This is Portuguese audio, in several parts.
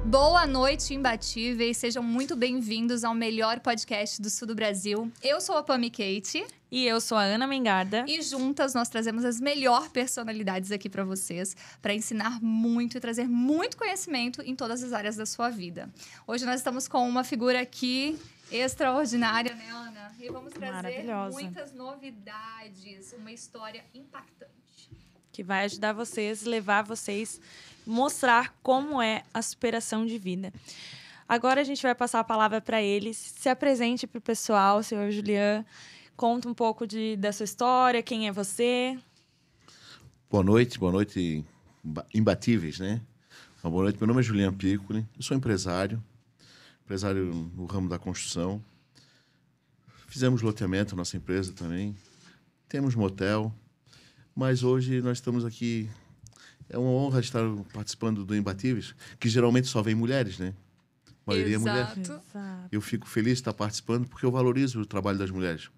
Boa noite, imbatíveis. Sejam muito bem-vindos ao melhor podcast do sul do Brasil. Eu sou a Pami Kate. E eu sou a Ana Mengarda. E juntas nós trazemos as melhores personalidades aqui para vocês, para ensinar muito e trazer muito conhecimento em todas as áreas da sua vida. Hoje nós estamos com uma figura aqui extraordinária, né, Ana? E vamos trazer muitas novidades, uma história impactante. Que vai ajudar vocês, levar vocês, mostrar como é a superação de vida. Agora a gente vai passar a palavra para eles. Se apresente para o pessoal, senhor Julian. Conta um pouco da sua história, quem é você. Boa noite, imbatíveis, né? Uma boa noite, meu nome é Julian Piccoli, eu sou empresário no ramo da construção. Fizemos loteamento, nossa empresa também. Temos motel, mas hoje nós estamos aqui. É uma honra estar participando do Imbatíveis, que geralmente só vem mulheres, né? A maioria é mulher. Exato. Eu fico feliz de estar participando porque eu valorizo o trabalho das mulheres.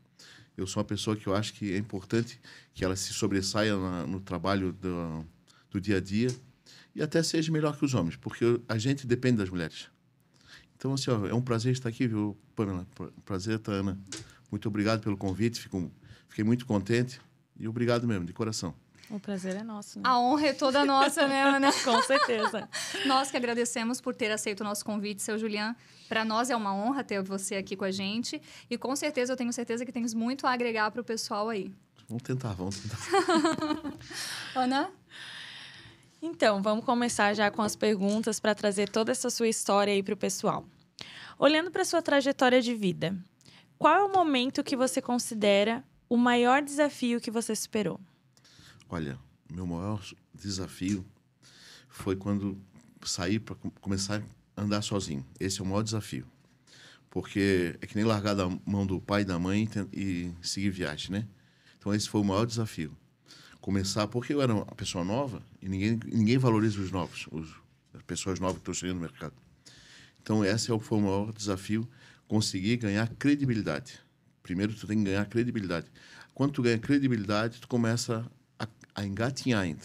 Eu sou uma pessoa que eu acho que é importante que ela se sobressaia no trabalho do dia a dia e até seja melhor que os homens, porque a gente depende das mulheres. Então, assim, ó, é um prazer estar aqui, viu, Pamela? Prazer, Ana. Muito obrigado pelo convite, fiquei muito contente e obrigado mesmo, de coração. O prazer é nosso, né? A honra é toda nossa, né, Ana? Com certeza. Nós que agradecemos por ter aceito o nosso convite, seu Julian. Para nós é uma honra ter você aqui com a gente. E com certeza, eu tenho certeza que temos muito a agregar para o pessoal aí. Vamos tentar. Ana? Então, vamos começar já com as perguntas para trazer toda essa sua história aí para o pessoal. Olhando para a sua trajetória de vida, qual é o momento que você considera o maior desafio que você superou? Olha, meu maior desafio foi quando saí para começar a andar sozinho. Esse é o maior desafio. Porque é que nem largar da mão do pai e da mãe e seguir viagem, né? Então, esse foi o maior desafio. Começar, porque eu era uma pessoa nova e ninguém valoriza os novos, as pessoas novas que estão chegando no mercado. Então, esse foi o maior desafio, conseguir ganhar credibilidade. Primeiro, tu tem que ganhar credibilidade. Quando tu ganha credibilidade, tu começa a engatinhar ainda.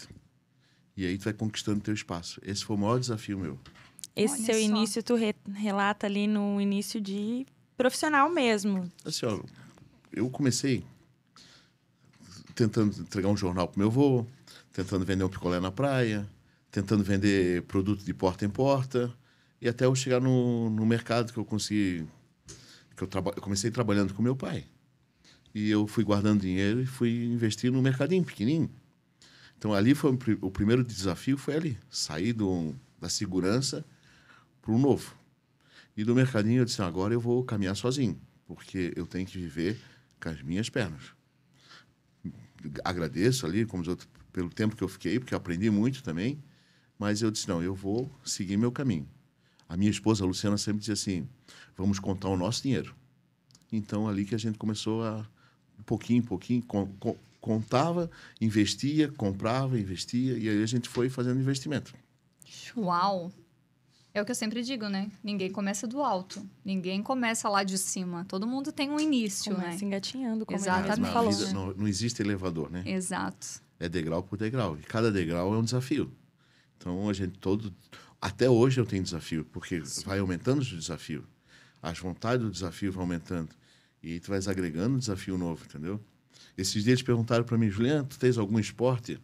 E aí tu vai conquistando teu espaço. Esse foi o maior desafio meu. Esse seu início, tu relata ali no início de profissional mesmo. Assim, ó, eu comecei tentando entregar um jornal pro meu avô, tentando vender um picolé na praia, tentando vender produto de porta em porta, e até eu chegar no mercado que eu consegui... Eu comecei trabalhando com meu pai. E eu fui guardando dinheiro e fui investir no mercadinho pequenininho. Então, ali foi o primeiro desafio, foi ali. Sair da segurança para o novo. E do mercadinho eu disse, agora eu vou caminhar sozinho, porque eu tenho que viver com as minhas pernas. Agradeço ali, como os outros, pelo tempo que eu fiquei, porque eu aprendi muito também, mas eu disse, não, eu vou seguir meu caminho. A minha esposa, a Luciana, sempre dizia assim, vamos contar o nosso dinheiro. Então, ali que a gente começou a, pouquinho em pouquinho, contava, investia, comprava, investia, e aí a gente foi fazendo investimento. Uau! É o que eu sempre digo, né? Ninguém começa do alto. Ninguém começa lá de cima. Todo mundo tem um início, começa né? engatinhando, como Exatamente. ele mesmo falou. Vida, não existe elevador, né? Exato. É degrau por degrau. E cada degrau é um desafio. Então, até hoje eu tenho desafio, porque vai aumentando o desafio. As vontades do desafio vão aumentando. E tu vais agregando um desafio novo, entendeu? Esses dias eles perguntaram para mim, Juliana, tu tens algum esporte?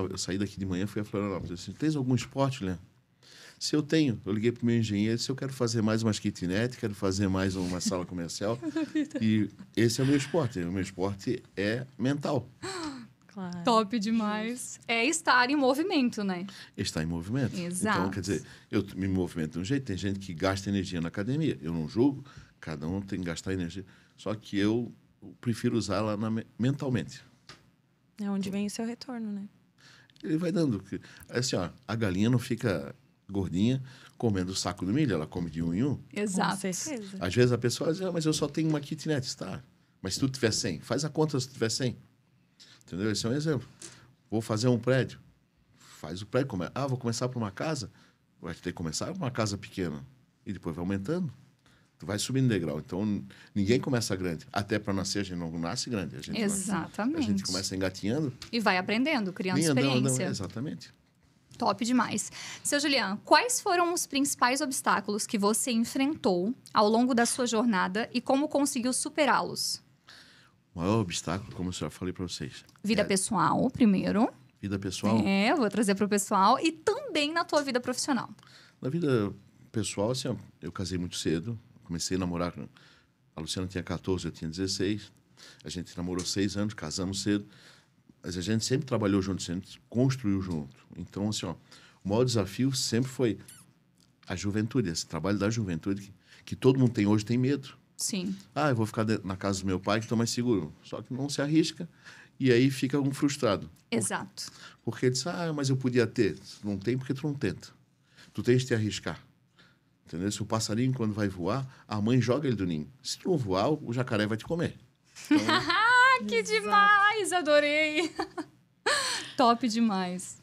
Eu saí daqui de manhã, fui a Florianópolis. Eu disse, tens algum esporte, Juliana? Se eu tenho, eu liguei para o meu engenheiro, se eu quero fazer mais umas kitnet, quero fazer mais uma sala comercial. E esse é o meu esporte. O meu esporte é mental. Claro. Top demais. É estar em movimento, né? Está em movimento. Exato. Então, quer dizer, eu me movimento de um jeito. Tem gente que gasta energia na academia. Eu não julgo. Cada um tem que gastar energia. Só que eu prefiro usá-la mentalmente. É onde vem o seu retorno, né? Ele vai dando. Assim, ó, a galinha não fica gordinha comendo o saco do milho. Ela come de um em um. Exato. Com certeza. Às vezes a pessoa diz, mas eu só tenho uma kitnet. Tá. Mas se tu tiver 100, faz a conta se tu tiver 100. Entendeu? Esse é um exemplo. Vou fazer um prédio. Faz o prédio. Vou começar por uma casa. Vai ter que começar por uma casa pequena. E depois vai aumentando. Tu vai subindo degrau. Então, ninguém começa grande. Até para nascer, a gente não nasce grande. Exatamente. A gente começa engatinhando. E vai aprendendo, criando Nem andando, experiência. exatamente. Top demais. Seu Julian, quais foram os principais obstáculos que você enfrentou ao longo da sua jornada e como conseguiu superá-los? O maior obstáculo, como eu já falei para vocês, Vida pessoal, primeiro. vida pessoal. Vou trazer para o pessoal. E também na tua vida profissional. Na vida pessoal, assim, ó, eu casei muito cedo. Comecei a namorar. A Luciana tinha 14, eu tinha 16. A gente namorou 6 anos, casamos cedo. Mas a gente sempre trabalhou junto, sempre construiu junto. Então, assim, ó, o maior desafio sempre foi a juventude, esse trabalho da juventude, que todo mundo tem hoje, tem medo. Sim. Eu vou ficar na casa do meu pai, que estou mais seguro. Só que não se arrisca e aí fica um frustrado. Exato. Porque ele diz, mas eu podia ter. Não tem porque tu não tenta. Tu tens de te arriscar. Entendeu? Se o passarinho, quando vai voar, a mãe joga ele do ninho. Se tu não voar, o jacaré vai te comer. Então, Que demais! Adorei! Top demais.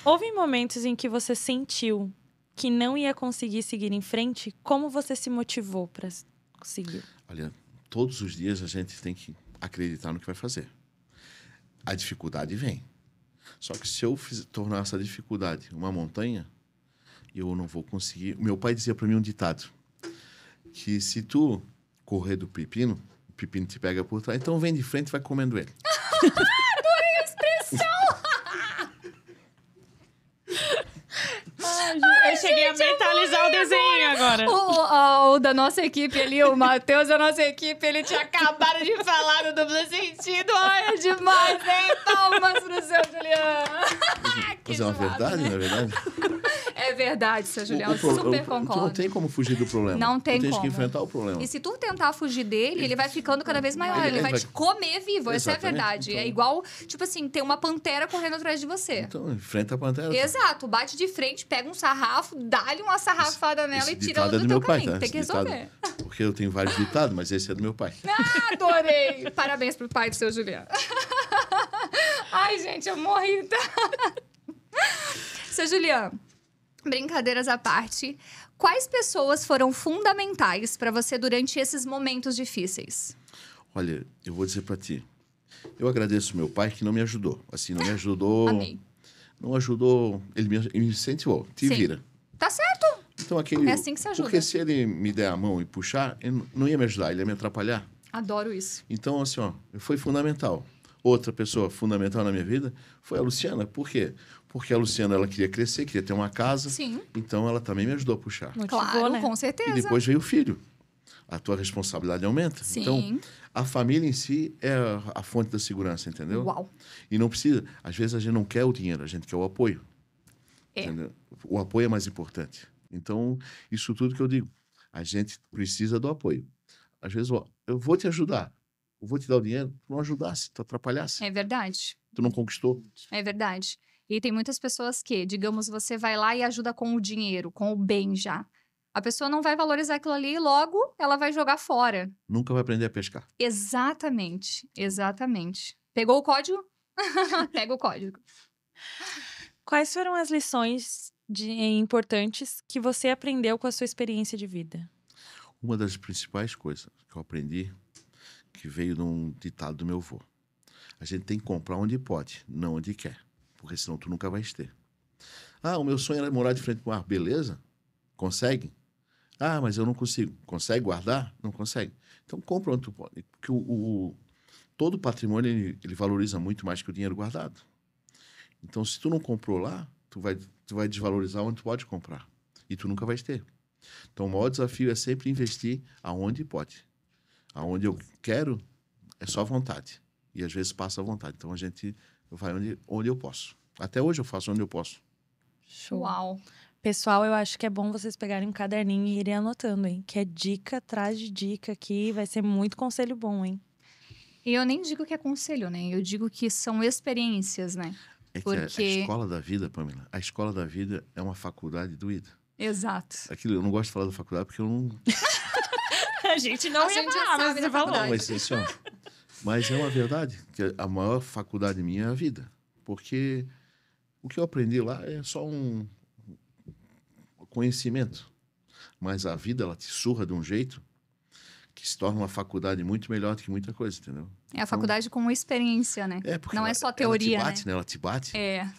Houve momentos em que você sentiu que não ia conseguir seguir em frente? Como você se motivou para seguir? olha, todos os dias a gente tem que acreditar no que vai fazer. A dificuldade vem. Só que se eu tornar essa dificuldade uma montanha, eu não vou conseguir. Meu pai dizia para mim um ditado, que se tu correr do pepino, o pepino te pega por trás, então vem de frente e vai comendo ele. Adorei a expressão! Eu cheguei a mentalizar o desenho agora. O da nossa equipe ali, o Matheus da nossa equipe, ele tinha acabado de falar do duplo sentido. Ai, é demais, hein? Palmas pro seu Juliano. Mas é uma verdade, não é verdade? É verdade, seu Juliano, eu super Tu não concordo. tem como fugir do problema. Não tem tu tens como. que enfrentar o problema. E se tu tentar fugir dele, ele vai ficando cada vez maior. Ele vai te comer vivo. Essa é a Exatamente. verdade. Então- É igual, tipo assim, tem uma pantera correndo atrás de você. Então, enfrenta a pantera. Exato. Bate de frente, pega um sarrafo, dá-lhe uma sarrafada nela e Esse tira ela ditado é do do teu meu pai, caminho. tá? Tem que Esse ditado- resolver. Porque eu tenho vários ditados, mas esse é do meu pai. Ah, adorei! Parabéns pro pai do seu Juliano. Ai, gente, eu morri. Tá? Seu Juliano, brincadeiras à parte, quais pessoas foram fundamentais para você durante esses momentos difíceis? Olha, eu vou dizer pra ti. Eu agradeço meu pai que não me ajudou. Assim, não me ajudou. Amei. Não ajudou. Ele me incentivou. Te Sim. vira. Tá certo? Então, aquele. É assim que se ajuda. Porque se ele me der a mão e puxar, ele não ia me ajudar, ele ia me atrapalhar. Adoro isso. Então, assim, ó, foi fundamental. Outra pessoa fundamental na minha vida foi a Luciana. Por quê? Porque a Luciana, ela queria crescer, queria ter uma casa. Sim. Então, ela também me ajudou a puxar. Motivou, Claro, né? com certeza. E depois veio o filho. A tua responsabilidade aumenta. Sim. Então, a família em si é a fonte da segurança, entendeu? Uau. E não precisa... Às vezes, a gente não quer o dinheiro, a gente quer o apoio. É. Entendeu? O apoio é mais importante. Então, isso tudo que eu digo. A gente precisa do apoio. Às vezes, ó, eu vou te ajudar. Eu vou te dar o dinheiro. Tu não ajudasse, tu atrapalhasse. É verdade. Tu não conquistou. É verdade. E tem muitas pessoas que, digamos, você vai lá e ajuda com o dinheiro, com o bem já. A pessoa não vai valorizar aquilo ali e logo ela vai jogar fora. Nunca vai aprender a pescar. Exatamente. Exatamente. Pegou o código? Pega o código. Quais foram as lições importantes que você aprendeu com a sua experiência de vida? Uma das principais coisas que eu aprendi, que veio de um ditado do meu avô. A gente tem que comprar onde pode, não onde quer. Porque senão tu nunca vais ter. O meu sonho era morar de frente para o mar. Beleza? Consegue? Mas eu não consigo. Consegue guardar? Não consegue. Então compra onde tu pode. Porque todo patrimônio ele valoriza muito mais que o dinheiro guardado. Então, se tu não comprou lá, tu vai desvalorizar onde tu pode comprar. E tu nunca vais ter. Então, o maior desafio é sempre investir aonde pode. Aonde eu quero, é só vontade. E às vezes passa a vontade. Então, a gente vai onde eu posso. Até hoje eu faço onde eu posso. Show. Uau. Pessoal, eu acho que é bom vocês pegarem um caderninho e irem anotando, hein? Que é dica atrás de dica aqui. Vai ser muito conselho bom, hein? E eu nem digo que é conselho, né? Eu digo que são experiências, né? É que Porque- a escola da vida, Pamela, a escola da vida é uma faculdade doída. Exato. Aquilo, eu não gosto de falar da faculdade porque eu não... A gente não A ia gente já falar, mas sabe você da falou. faculdade. Mas, assim, ó, mas é uma verdade, que a maior faculdade minha é a vida. Porque o que eu aprendi lá é só um conhecimento. Mas a vida, ela te surra de um jeito que se torna uma faculdade muito melhor do que muita coisa, entendeu? É a faculdade com experiência, né? Porque Não é só teoria, ela te bate, né? né? Ela te bate. É.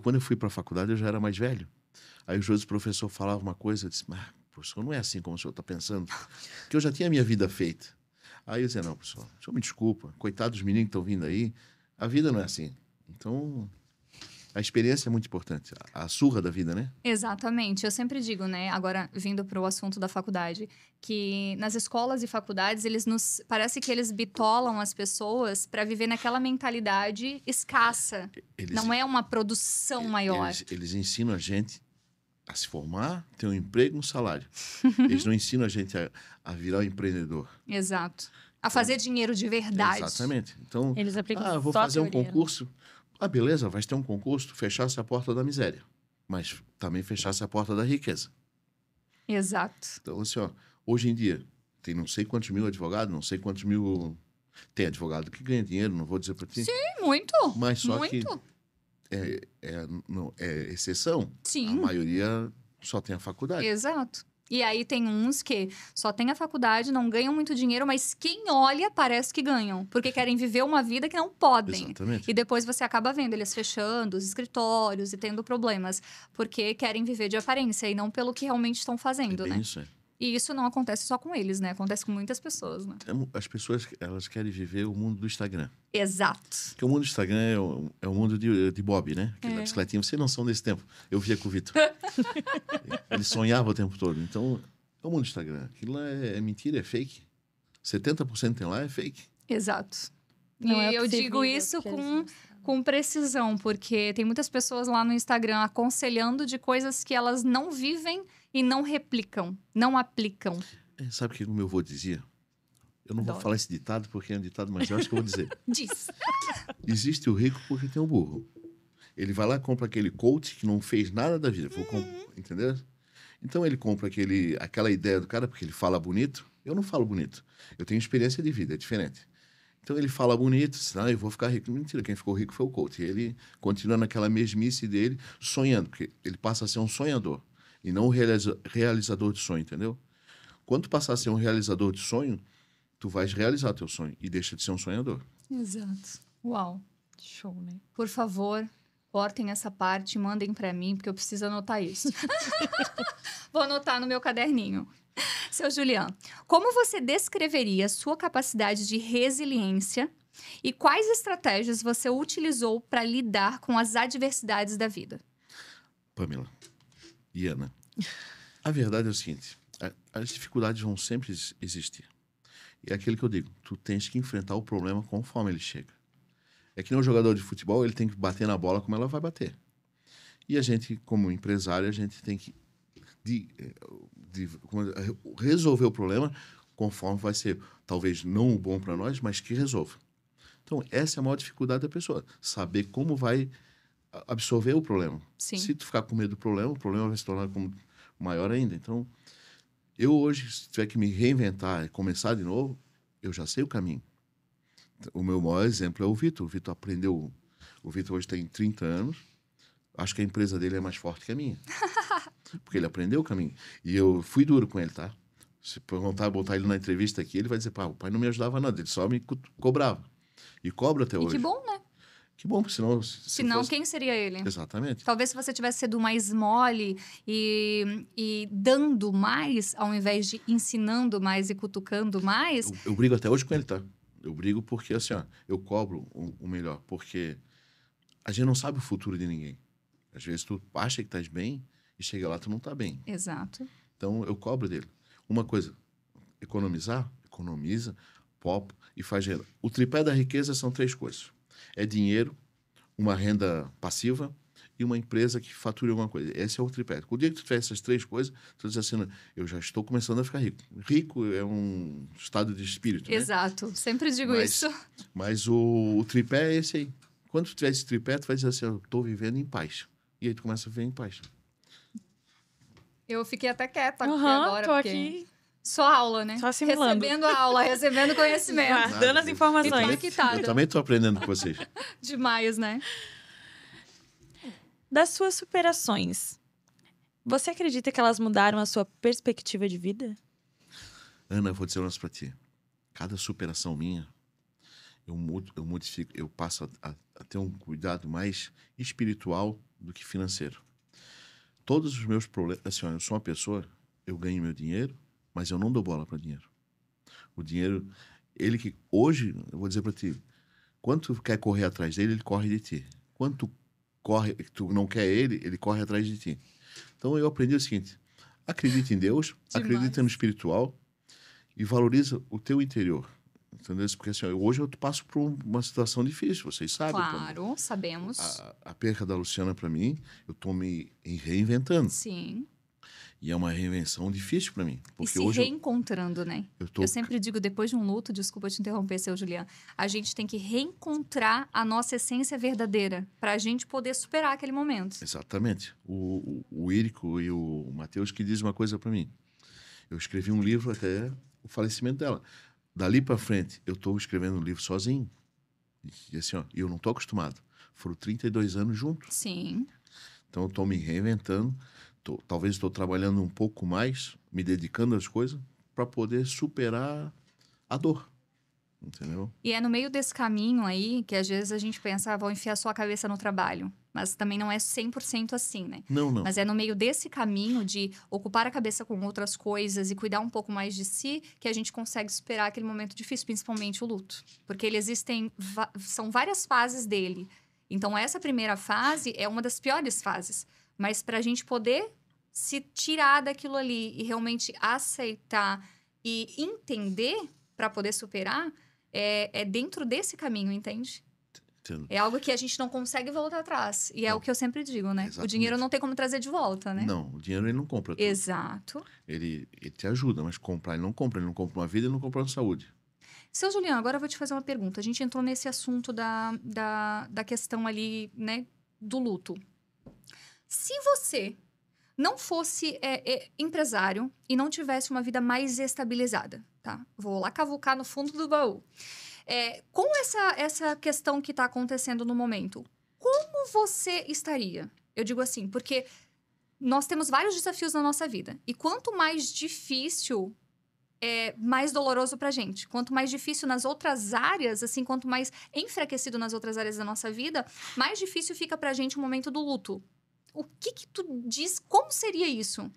Quando eu fui para a faculdade, eu já era mais velho. Aí o professor falava uma coisa, eu disse, mas, professor, não é assim como o senhor está pensando. Porque eu já tinha a minha vida feita. Aí eu dizia, não, professor, o senhor me desculpa, coitado dos meninos que estão vindo aí, a vida não é assim. Então, a experiência é muito importante, a surra da vida, né? Exatamente. Eu sempre digo, né, agora vindo para o assunto da faculdade, que nas escolas e faculdades, parece que eles bitolam as pessoas para viver naquela mentalidade escassa. Não é uma produção maior. Eles ensinam a gente a se formar, ter um emprego, um salário. Eles não ensinam a gente a virar um empreendedor. Exato. A fazer dinheiro de verdade. Exatamente. Então, Eles aplicam vou só a fazer um teoria, né? concurso. Beleza, vai ter um concurso, fechasse a porta da miséria. Mas também fechasse a porta da riqueza. Exato. Então, assim, hoje em dia, tem não sei quantos mil advogados, não sei quantos mil... Tem advogado que ganha dinheiro, não vou dizer para ti. Sim, muito. Mas só muito. que é exceção. Sim. A maioria só tem a faculdade. Exato. E aí tem uns que só têm a faculdade, não ganham muito dinheiro, mas quem olha parece que ganham. Porque querem viver uma vida que não podem. Exatamente. E depois você acaba vendo eles fechando os escritórios e tendo problemas. Porque querem viver de aparência e não pelo que realmente estão fazendo, né? Isso, é. E isso não acontece só com eles, né? Acontece com muitas pessoas, né? As pessoas, elas querem viver o mundo do Instagram. Exato. Porque o mundo do Instagram é o mundo de Bob, né? Aquele da bicicletinha. Vocês não são desse tempo. Eu via com o Vitor. Ele sonhava o tempo todo. Então, é o mundo do Instagram. Aquilo lá é mentira, é fake. 70% tem lá é fake. Exato. Não é o E que eu se digo vive, é o isso que eles com mostram. precisão, porque tem muitas pessoas lá no Instagram aconselhando de coisas que elas não vivem e não replicam, não aplicam. Sabe o que o meu avô dizia? Eu não vou Adoro. falar esse ditado porque é um ditado, mas eu acho que eu vou dizer. Diz. Existe o rico porque tem o burro. Ele vai lá e compra aquele coach que não fez nada da vida. Entendeu? Então ele compra aquela ideia do cara porque ele fala bonito. Eu não falo bonito. Eu tenho experiência de vida, é diferente. Então ele fala bonito, diz, eu vou ficar rico. Mentira, quem ficou rico foi o coach. E ele continua naquela mesmice dele, sonhando, porque ele passa a ser um sonhador e não um realizador de sonho, entendeu? Quando tu passar a ser um realizador de sonho, tu vais realizar teu sonho e deixa de ser um sonhador. Exato. Uau. Show, né? Por favor, cortem essa parte e mandem pra mim, porque eu preciso anotar isso. Vou anotar no meu caderninho. Seu Julian, como você descreveria sua capacidade de resiliência e quais estratégias você utilizou para lidar com as adversidades da vida? Pamela e Ana, a verdade é o seguinte, as dificuldades vão sempre existir. E é aquilo que eu digo, tu tens que enfrentar o problema conforme ele chega. É que nem um jogador de futebol, ele tem que bater na bola como ela vai bater. E a gente, como empresário, a gente tem que resolver o problema conforme vai ser, talvez não bom para nós, mas que resolva. Então, essa é a maior dificuldade da pessoa, saber como vai absorver o problema. Sim. Se tu ficar com medo do problema, o problema vai se tornar maior ainda. Então, eu hoje, se tiver que me reinventar e começar de novo, eu já sei o caminho. O meu maior exemplo é o Vitor. O Vitor aprendeu... O Vitor hoje tem 30 anos. Acho que a empresa dele é mais forte que a minha. Porque ele aprendeu o caminho. E eu fui duro com ele, tá? Se perguntar, botar ele na entrevista aqui, ele vai dizer, o pai não me ajudava nada, ele só me cobrava. E cobra até hoje. E que bom, né? Que bom, porque senão... Senão, quem seria ele? Exatamente. Talvez se você tivesse sido mais mole e dando mais, ao invés de ensinando mais e cutucando mais... Eu brigo até hoje com ele, tá? Eu brigo porque, assim, eu cobro o melhor. Porque a gente não sabe o futuro de ninguém. Às vezes tu acha que estás bem e chega lá tu não tá bem. Exato. Então, eu cobro dele. Uma coisa, economiza, poupa e faz renda. O tripé da riqueza são 3 coisas. É dinheiro, uma renda passiva e uma empresa que fature alguma coisa. Esse é o tripé. O dia que tu tiver essas 3 coisas, tu diz assim, eu já estou começando a ficar rico. Rico é um estado de espírito, né? Exato. Sempre digo isso. Mas o tripé é esse aí. Quando tu tiver esse tripé, tu vai dizer assim, eu estou vivendo em paz. E aí tu começa a viver em paz. Eu fiquei até quieta aqui Aham, agora. tô porque aqui. Só aula, né? Só assimilando. Recebendo a aula, recebendo conhecimento. Guardando as informações. Impactada. Eu também estou aprendendo com vocês. Demais, né? Das suas superações, você acredita que elas mudaram a sua perspectiva de vida? Ana, eu vou dizer um negócio pra ti. Cada superação minha, eu modifico, eu passo a ter um cuidado mais espiritual do que financeiro. Todos os meus problemas, assim, ó, eu sou uma pessoa, eu ganho meu dinheiro, mas eu não dou bola para dinheiro. O dinheiro, ele que hoje, eu vou dizer para ti, quando tu quer correr atrás dele, ele corre de ti. Quando tu não quer ele, ele corre atrás de ti. Então eu aprendi o seguinte: acredita em Deus, acredita no espiritual e valoriza o teu interior. Entendeu? Porque assim, hoje eu passo por uma situação difícil, vocês sabem. Claro, sabemos. A perca da Luciana para mim, eu estou me reinventando. Sim. E é uma reinvenção difícil para mim. E se reencontrando, né? Eu sempre digo, depois de um luto, desculpa te interromper, seu Juliano, a gente tem que reencontrar a nossa essência verdadeira para a gente poder superar aquele momento. Exatamente. O Írico e o Mateus que dizem uma coisa para mim. Eu escrevi um livro até o falecimento dela. Dali para frente, eu estou escrevendo um livro sozinho. E assim, ó, eu não estou acostumado. Foram 32 anos juntos. Sim. Então, eu estou me reinventando. Talvez estou trabalhando um pouco mais, me dedicando às coisas, para poder superar a dor. Entendeu? E é no meio desse caminho aí que às vezes a gente pensa, vou enfiar sua cabeça no trabalho. Mas também não é 100% assim, né? Não. Mas é no meio desse caminho de ocupar a cabeça com outras coisas e cuidar um pouco mais de si que a gente consegue superar aquele momento difícil, principalmente o luto. Porque são várias fases dele. Então, essa primeira fase é uma das piores fases. Mas para a gente poder se tirar daquilo ali e realmente aceitar e entender para poder superar, é dentro desse caminho, entende? Entendo. É algo que a gente não consegue voltar atrás. E é o que eu sempre digo, né? Exatamente. O dinheiro não tem como trazer de volta, né? Não, o dinheiro ele não compra tudo. Exato. Ele te ajuda, mas comprar ele não compra. Ele não compra uma vida, ele não compra uma saúde. Seu Juliano, agora eu vou te fazer uma pergunta. A gente entrou nesse assunto da questão ali, né, do luto. Se você não fosse empresário e não tivesse uma vida mais estabilizada, tá? Vou lá cavucar no fundo do baú. Com essa questão que está acontecendo no momento, como você estaria? Eu digo assim, porque nós temos vários desafios na nossa vida. E quanto mais difícil, mais doloroso pra gente. Quanto mais difícil nas outras áreas, assim, quanto mais enfraquecido nas outras áreas da nossa vida, mais difícil fica pra gente o momento do luto. O que tu diz? Como seria isso?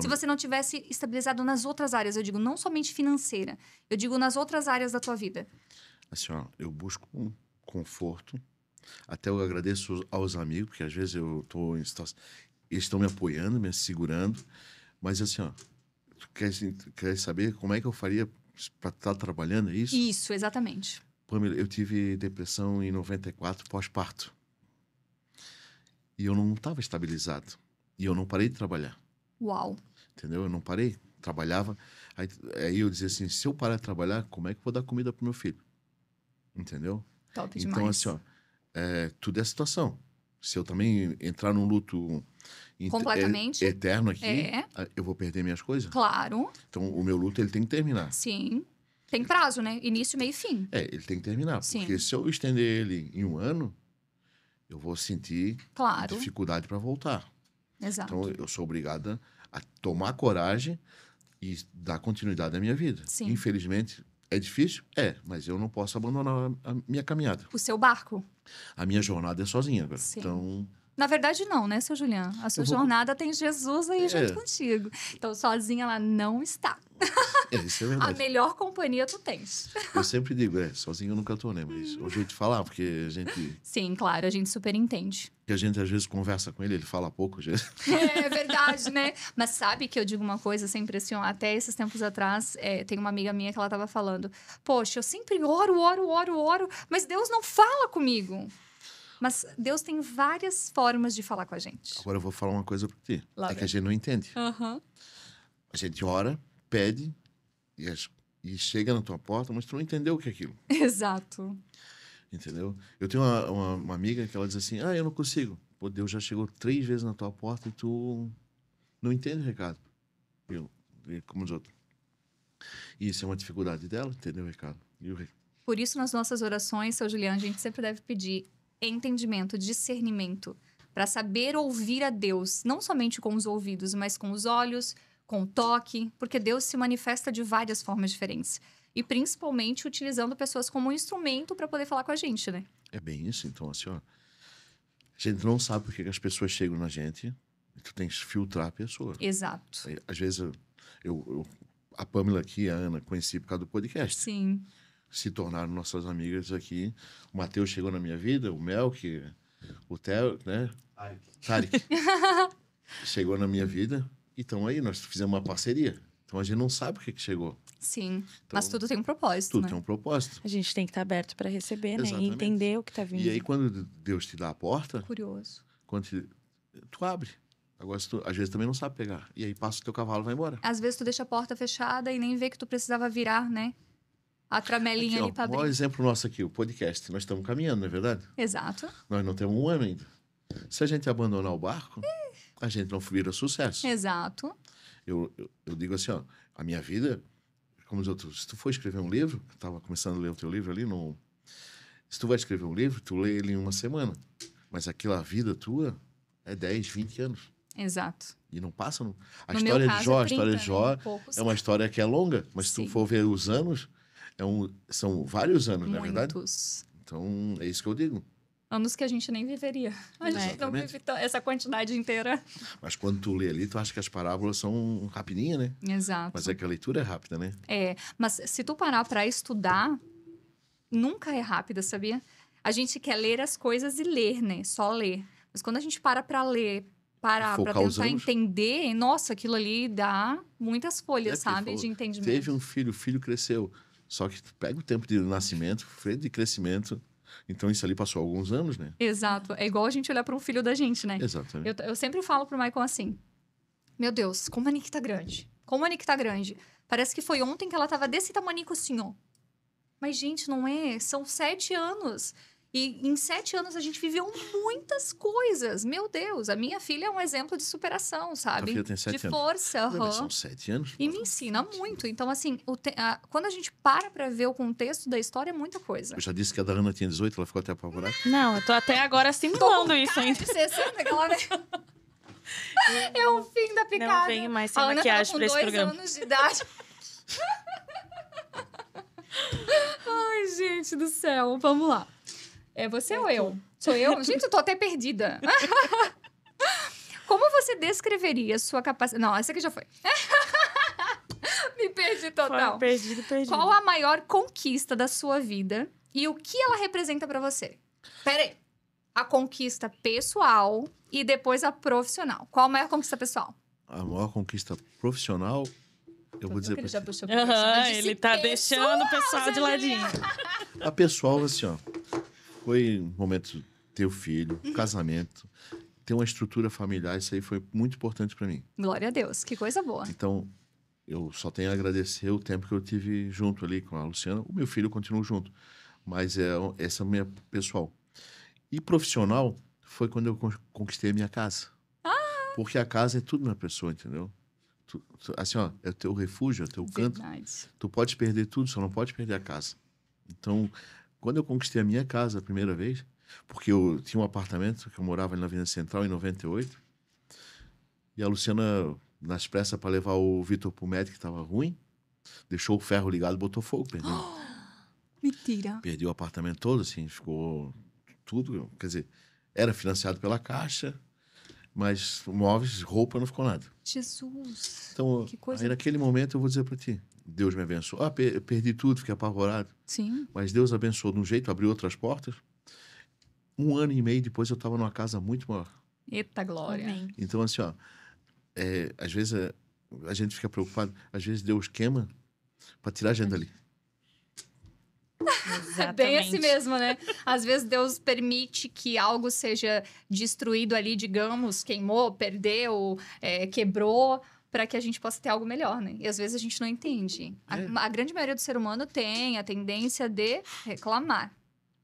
Se você não tivesse estabilizado nas outras áreas, eu digo, não somente financeira, eu digo nas outras áreas da tua vida. Assim, ó, eu busco um conforto. Até eu agradeço aos amigos, porque às vezes eu estou em situação... Eles estão me apoiando, me segurando. Mas assim, ó, tu quer saber como é que eu faria para estar trabalhando, é isso? Isso, exatamente. Pamela, eu tive depressão em 94, pós-parto. E eu não estava estabilizado. E eu não parei de trabalhar. Uau. Entendeu? Eu não parei. Trabalhava. Aí eu dizia assim, se eu parar de trabalhar, como é que eu vou dar comida pro meu filho? Entendeu? Top então, demais. assim, ó, tudo é situação. Se eu também entrar num luto completamente eterno aqui, eu vou perder minhas coisas. Claro. Então, o meu luto, ele tem que terminar. Sim. Tem prazo, né? Início, meio e fim. Ele tem que terminar. Sim. Porque se eu estender ele em um ano, eu vou sentir dificuldade para voltar. Exato. Então, eu sou obrigada a tomar coragem e dar continuidade à minha vida. Sim. Infelizmente, é difícil? Mas eu não posso abandonar a minha caminhada. O seu barco? A minha jornada é sozinha agora. Sim. Então... Na verdade, não, né, seu Juliano? A sua jornada tem Jesus aí junto contigo. Então, sozinha ela não está. Isso é verdade. A melhor companhia tu tens. Eu sempre digo, sozinho eu nunca tô, né? Mas é o jeito de falar, porque a gente... Sim, claro, a gente super entende. Que a gente, às vezes, conversa com ele fala pouco, às vezes. É verdade, né? Mas sabe que eu digo uma coisa sempre assim, ó, até esses tempos atrás, tem uma amiga minha que ela tava falando, poxa, eu sempre oro, mas Deus não fala comigo. Mas Deus tem várias formas de falar com a gente. Agora eu vou falar uma coisa pra ti. Que a gente não entende. Uhum. A gente ora, pede e chega na tua porta, mas tu não entendeu o que é aquilo. Exato. Entendeu? Eu tenho uma amiga que ela diz assim, eu não consigo. Pô, Deus já chegou 3 vezes na tua porta e tu não entende o recado. Como os outros. E isso é uma dificuldade dela, entender o recado. Por isso, nas nossas orações, seu Juliano, a gente sempre deve pedir entendimento, discernimento, para saber ouvir a Deus, não somente com os ouvidos, mas com os olhos, com o toque, porque Deus se manifesta de várias formas diferentes. e principalmente utilizando pessoas como um instrumento para poder falar com a gente, né? É bem isso. Então, assim, ó, a gente não sabe por que que as pessoas chegam na gente. E tu tens que filtrar a pessoa. Exato. Às vezes, a Pamela aqui, a Ana, conheci por causa do podcast. Sim. Se tornaram nossas amigas aqui. O Matheus chegou na minha vida, o Melk, o Theo, né? Tarek. Chegou na minha vida. Então, aí, nós fizemos uma parceria. Então, a gente não sabe por que que chegou. Sim. Então, Mas tudo tem um propósito, Tudo né? tem um propósito. A gente tem que estar aberto para receber, né? E Exatamente. entender o que tá vindo. E aí, quando Deus te dá a porta, Curioso. tu abre. Agora, se tu, às vezes, também não sabe pegar. E aí, passa o teu cavalo e vai embora. Às vezes tu deixa a porta fechada e nem vê que tu precisava virar, né? A tramelinha Aqui, ó, ali pra o maior abrir. exemplo nosso aqui, o podcast. Nós estamos caminhando, não é verdade? Exato. Nós não temos um ano ainda. Se a gente abandonar o barco, a gente não vira sucesso. Exato. Eu digo assim, ó, a minha vida, como os outros, se tu for escrever um livro, eu estava começando a ler o teu livro ali, se tu vai escrever um livro, tu lê ele em uma semana. Mas aquela vida tua é 10, 20 anos. Exato. E não passa. Não. A No história meu de caso, Jó, é a história 30, de Jó né? Poucos. é uma história que é longa, mas se Sim. tu for ver os anos, são vários anos, não é verdade? Muitos. Então, é isso que eu digo. Anos que a gente nem viveria. A gente não Exatamente. vive essa quantidade inteira. Mas quando tu lê ali, tu acha que as parábolas são rapidinhas, né? Exato. Mas é que a leitura é rápida, né? É, mas se tu parar pra estudar, nunca é rápida, sabia? A gente quer ler as coisas e ler, né? Só ler. Mas quando a gente para pra ler, parar pra Focar os tentar anos. entender, nossa, aquilo ali dá muitas folhas, porque ele sabe? falou, De entendimento. Teve um filho, o filho cresceu. Só que tu pega o tempo de nascimento, frente de crescimento. Então, isso ali passou alguns anos, né? Exato. É igual a gente olhar pra um filho da gente, né? Exatamente. Eu sempre falo pro Michael assim: Meu Deus, como a Nick tá grande. Como a Nick tá grande. Parece que foi ontem que ela tava desse tamanico assim, ó. Mas, gente, não é. São 7 anos. E em 7 anos a gente viveu muitas coisas. Meu Deus, a minha filha é um exemplo de superação, sabe? filha tem 7 de anos. força. Mas aham. são 7 anos. E me ensina muito. Então, assim, quando a gente para pra ver o contexto da história, é muita coisa. Eu já disse que a da Ana tinha 18, ela ficou até apavorada. Não, eu tô até agora assimilando isso ainda. De 60, aquela, né? É o fim da picada. Não venho mais sem A Ana maquiagem tava pra com esse 2 programa. anos de idade. Ai, gente do céu. Vamos lá. É você ou eu? Sou eu? Gente, eu tô até perdida. Como você descreveria sua capacidade... Não, essa aqui já foi. Me perdi total. Foi perdido. Qual a maior conquista da sua vida e o que ela representa pra você? Pera aí. A conquista pessoal e depois a profissional. Qual a maior conquista pessoal? A maior conquista profissional, eu vou dizer pra Ele já ti. puxou pro Aham, profissional. Eu ele disse tá pessoal, deixando o pessoal de ladinho. A pessoal, assim, ó, foi um momento de ter o filho, casamento, ter uma estrutura familiar, isso aí foi muito importante pra mim. Glória a Deus, que coisa boa. Então, eu só tenho a agradecer o tempo que eu tive junto ali com a Luciana. O meu filho continua junto, mas essa é a minha pessoal. E profissional foi quando eu conquistei a minha casa. Porque a casa é tudo na pessoa, entendeu? Assim, ó, é o teu refúgio, é o teu canto. Verdade. Tu pode perder tudo, só não pode perder a casa. Então, quando eu conquistei a minha casa a primeira vez, porque eu tinha um apartamento que eu morava ali na Avenida Central em 98, e a Luciana, nas pressas para levar o Vitor pro médico, que estava ruim, deixou o ferro ligado e botou fogo, Mentira. perdeu o apartamento todo, assim, ficou tudo, quer dizer, era financiado pela Caixa, mas móveis, roupa, não ficou nada. Jesus. Então, Que coisa- aí naquele momento eu vou dizer para ti, Deus me abençoou. Eu perdi tudo, fiquei apavorado. Sim. Mas Deus abençoou de um jeito, abriu outras portas. 1 ano e meio depois eu estava numa casa muito maior. Eita glória. Amém. Então, assim, ó, às vezes a gente fica preocupado, às vezes Deus queima para tirar a gente dali. É bem assim mesmo, né? Às vezes Deus permite que algo seja destruído ali, digamos, queimou, perdeu, quebrou, para que a gente possa ter algo melhor, né? E às vezes a gente não entende. A grande maioria do ser humano tem a tendência de reclamar,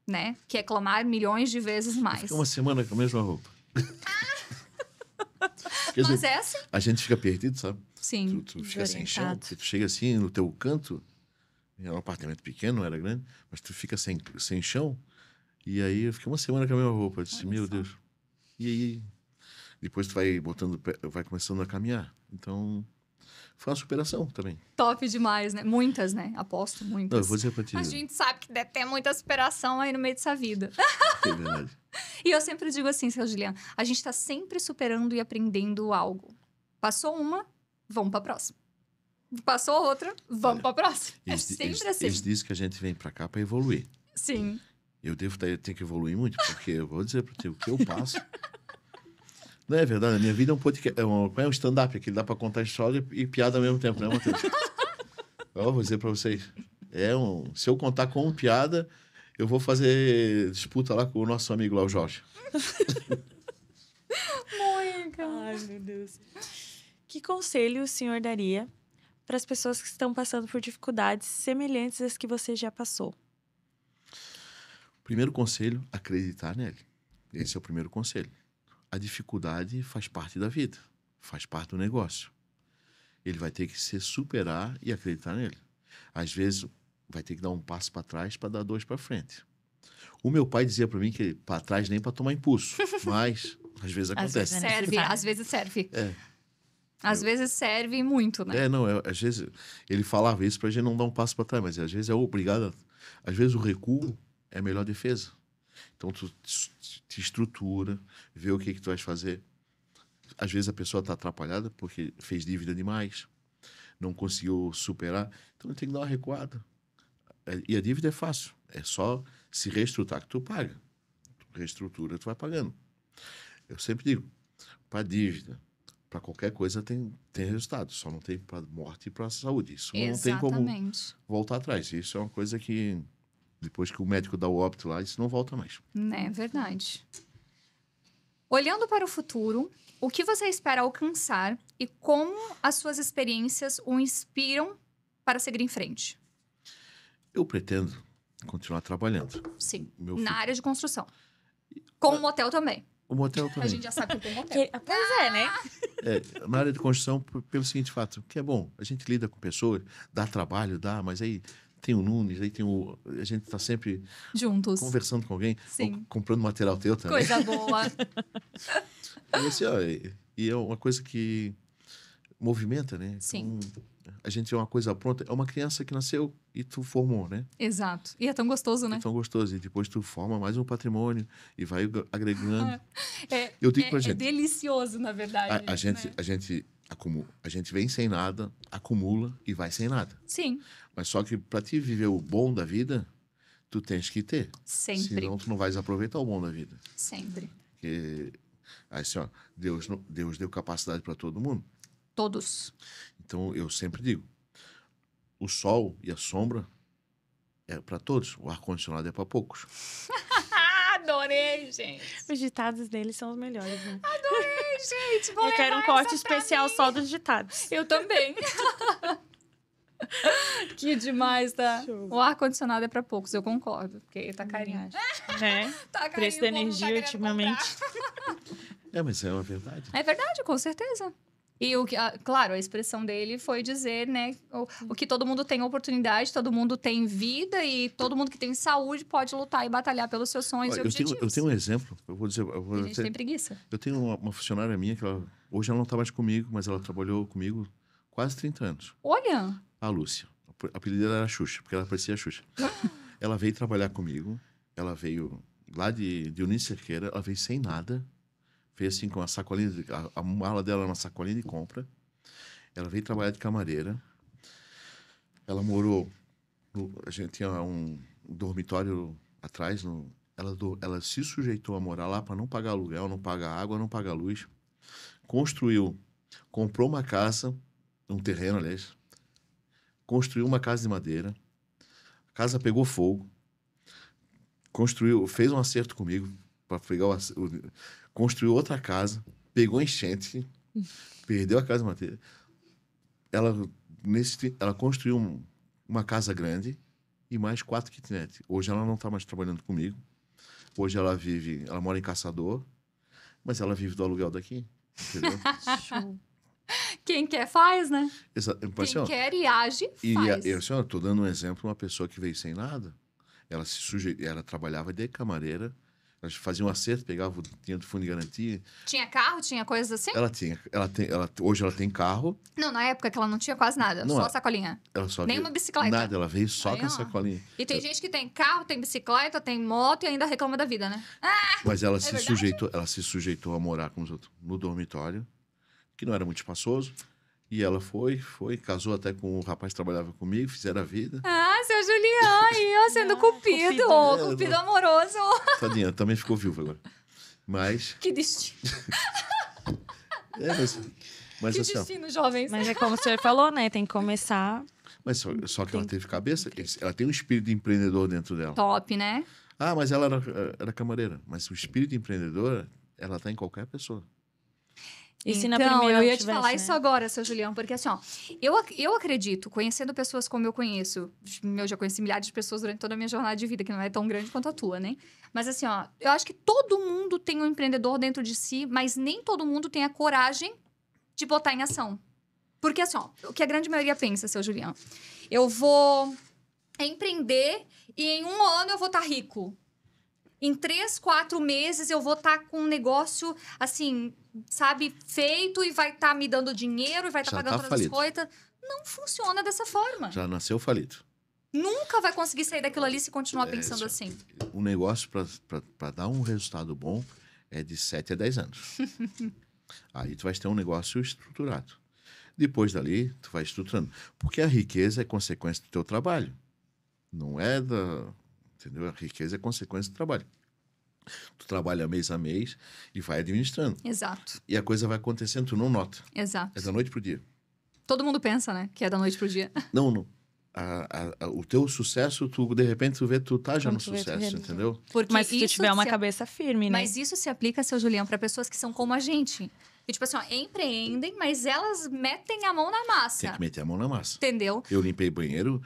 né? Que é clamar milhões de vezes mais. Fica uma semana com a mesma roupa. Quer Mas dizer, é assim. a gente fica perdido, sabe? Sim. Tu fica sem chão, desorientado. porque tu chega assim no teu canto, era um apartamento pequeno, não era grande, mas tu fica sem chão, e aí eu fiquei uma semana com a mesma roupa. Eu disse, Olha meu só. Deus. E aí, depois tu vai começando a caminhar. Então, Foi uma superação também. Top demais, né? Muitas, né? Aposto, Não, eu muitas. vou dizer pra ti. A gente sabe que deve ter muita superação aí no meio dessa vida. É verdade. E eu sempre digo assim, seu Juliano, a gente tá sempre superando e aprendendo algo. Passou uma, vamos pra próxima. Passou outra, vamos pra próxima. É sempre assim. Eles dizem que a gente vem pra cá pra evoluir. Sim. Eu ter que evoluir muito, porque eu vou dizer pra ti, o que eu passo... Não é verdade, a minha vida é um podcast, é um stand-up, que dá pra contar história e piada ao mesmo tempo, né, Matheus? Eu vou dizer pra vocês, se eu contar com piada, eu vou fazer disputa lá com o nosso amigo lá, o Jorge. Ai, meu Deus. Que conselho o senhor daria para as pessoas que estão passando por dificuldades semelhantes às que você já passou? Primeiro conselho, acreditar nele. Esse é o primeiro conselho. A dificuldade faz parte da vida, faz parte do negócio. Ele vai ter que se superar e acreditar nele. Às vezes, vai ter que dar um passo para trás para dar 2 para frente. O meu pai dizia para mim que para trás nem para tomar impulso, mas às vezes acontece. vezes é Serve, às vezes serve. Às vezes serve muito, né? Às vezes ele falava isso para a gente não dar um passo para trás, mas às vezes é obrigado. Às vezes o recuo é a melhor defesa. Então, tu te estrutura, vê o que tu vais fazer. Às vezes a pessoa está atrapalhada porque fez dívida demais, não conseguiu superar. Então, tem que dar uma recuada. E a dívida é fácil. É só se reestruturar que tu paga. Tu reestrutura, tu vai pagando. Eu sempre digo, para dívida, para qualquer coisa tem resultado. Só não tem para morte e para saúde. Isso não tem como voltar atrás. Isso é uma coisa que... Depois que o médico dá o óbito lá, isso não volta mais. É verdade. Olhando para o futuro, o que você espera alcançar e como as suas experiências o inspiram para seguir em frente? Eu pretendo continuar trabalhando. Sim, Meu na área de construção. Com o motel também. O motel A também. gente já sabe que tem motel. Pois é, né? Na área de construção, pelo seguinte fato, que é bom, a gente lida com pessoas, dá trabalho, mas aí tem o Nunes, aí tem a gente está sempre juntos, conversando com alguém, ou comprando material teu também. Coisa boa. E é uma coisa que movimenta, né? Sim. Então, a gente é uma coisa pronta. É uma criança que nasceu e tu formou, né? Exato. E é tão gostoso, né? É tão gostoso. E depois tu forma mais um patrimônio e vai agregando. Eu digo pra gente... É delicioso, na verdade. A gente vem sem nada, acumula e vai sem nada. Sim. Mas só que para ti viver o bom da vida, tu tens que ter. Sempre. Senão tu não vais aproveitar o bom da vida. Sempre. Porque, assim, ó, Deus deu capacidade para todo mundo. Todos. Então, eu sempre digo, o sol e a sombra é para todos. O ar-condicionado é para poucos. Adorei, gente. Os ditados deles são os melhores, né? Adorei, gente. Vou Eu quero um corte especial só dos ditados. Eu também. Que demais, tá? Show. O ar-condicionado é pra poucos, eu concordo. Porque tá carinho. Né? Tá carinho, Preço da energia ultimamente. Mas é uma verdade. É verdade, com certeza. E claro, a expressão dele foi dizer, né, o que todo mundo tem oportunidade, todo mundo tem vida e todo mundo que tem saúde pode lutar e batalhar pelos seus sonhos e objetivos. Eu tenho um exemplo, eu vou dizer... A gente tem preguiça. Eu tenho uma funcionária minha, que hoje ela não está mais comigo, mas ela trabalhou comigo quase 30 anos. Olha! A Lúcia. O apelido dela era Xuxa, porque ela parecia a Xuxa. Ela veio trabalhar comigo, ela veio lá de União Cerqueira, ela veio sem nada, veio assim com a sacolinha, a mala dela era uma sacolinha de compra. Ela veio trabalhar de camareira. Ela morou, a gente tinha um dormitório atrás, ela se sujeitou a morar lá para não pagar aluguel, não pagar água, não pagar luz. Comprou uma casa, um terreno, aliás, construiu uma casa de madeira. A casa pegou fogo. Fez um acerto comigo para pegar construiu outra casa, pegou enchente, perdeu a casa de madeira. Ela construiu uma casa grande e mais 4 kitnets. Hoje ela não está mais trabalhando comigo. Hoje ela mora em Caçador, mas ela vive do aluguel daqui, entendeu? Show. Quem quer faz, né? Quem quer e age, faz. Eu estou dando um exemplo, uma pessoa que veio sem nada, ela trabalhava de camareira, Elas faziam um acerto, pegavam o dinheiro do fundo de garantia. Tinha carro, tinha coisas assim? Hoje ela tem carro. Não, na época que ela não tinha quase nada, Não, só a sacolinha. Ela só Nem veio- uma bicicleta. Nada, ela veio só Aí, com a ó. sacolinha. E tem gente que tem carro, tem bicicleta, tem moto e ainda reclama da vida, né? Mas ela verdade? se sujeitou a morar com os outros no dormitório, que não era muito espaçoso. E ela foi, casou até com o rapaz que trabalhava comigo, fizeram a vida. Ah, seu Julião aí, ó, sendo cupido. cupido. Cupido amoroso. Tadinha, também ficou viúva agora. Mas, Que destino. mas Que assim, ó, destino, jovens. Mas é como o senhor falou, né? Tem que começar. mas só que ela teve cabeça, ela tem um espírito empreendedor dentro dela. Top, né? Ah, mas ela era camareira. Mas o espírito empreendedor, ela tá em qualquer pessoa. E se na Então, primeira eu não ia te tivesse, falar né? isso agora, seu Julião, porque assim, ó, eu acredito, conhecendo pessoas como eu conheço, eu já conheci milhares de pessoas durante toda a minha jornada de vida, que não é tão grande quanto a tua, né? Mas assim, ó, eu acho que todo mundo tem um empreendedor dentro de si, mas nem todo mundo tem a coragem de botar em ação. Porque assim, ó, o que a grande maioria pensa, seu Julião, eu vou empreender e em 1 ano eu vou estar rico. Em 3, 4 meses eu vou estar com um negócio, assim, sabe, feito e vai estar me dando dinheiro e vai estar Já pagando tá todas as falido. coisas. Não funciona dessa forma. Já nasceu falido. Nunca vai conseguir sair daquilo ali se continuar pensando já- assim. O negócio, para dar um resultado bom, é de 7 a 10 anos. Aí tu vai ter um negócio estruturado. Depois dali, tu vai estruturando. Porque a riqueza é consequência do teu trabalho. Não é da... Entendeu? A riqueza é consequência do trabalho. Tu trabalha mês a mês e vai administrando. Exato, E a coisa vai acontecendo, tu não nota. exato. É da noite pro dia. Todo mundo pensa, né, que é da noite pro dia. Não. O teu sucesso, tu de repente tu vê, tu tá já Quando no tu vê, tu sucesso, realiza. entendeu? Porque Mas se tu isso tiver uma se- cabeça firme, né? Mas isso se aplica, seu Julião, para pessoas que são como a gente. Que, tipo assim, ó, empreendem, mas elas metem a mão na massa. Tem que meter a mão na massa. Entendeu? Eu limpei banheiro,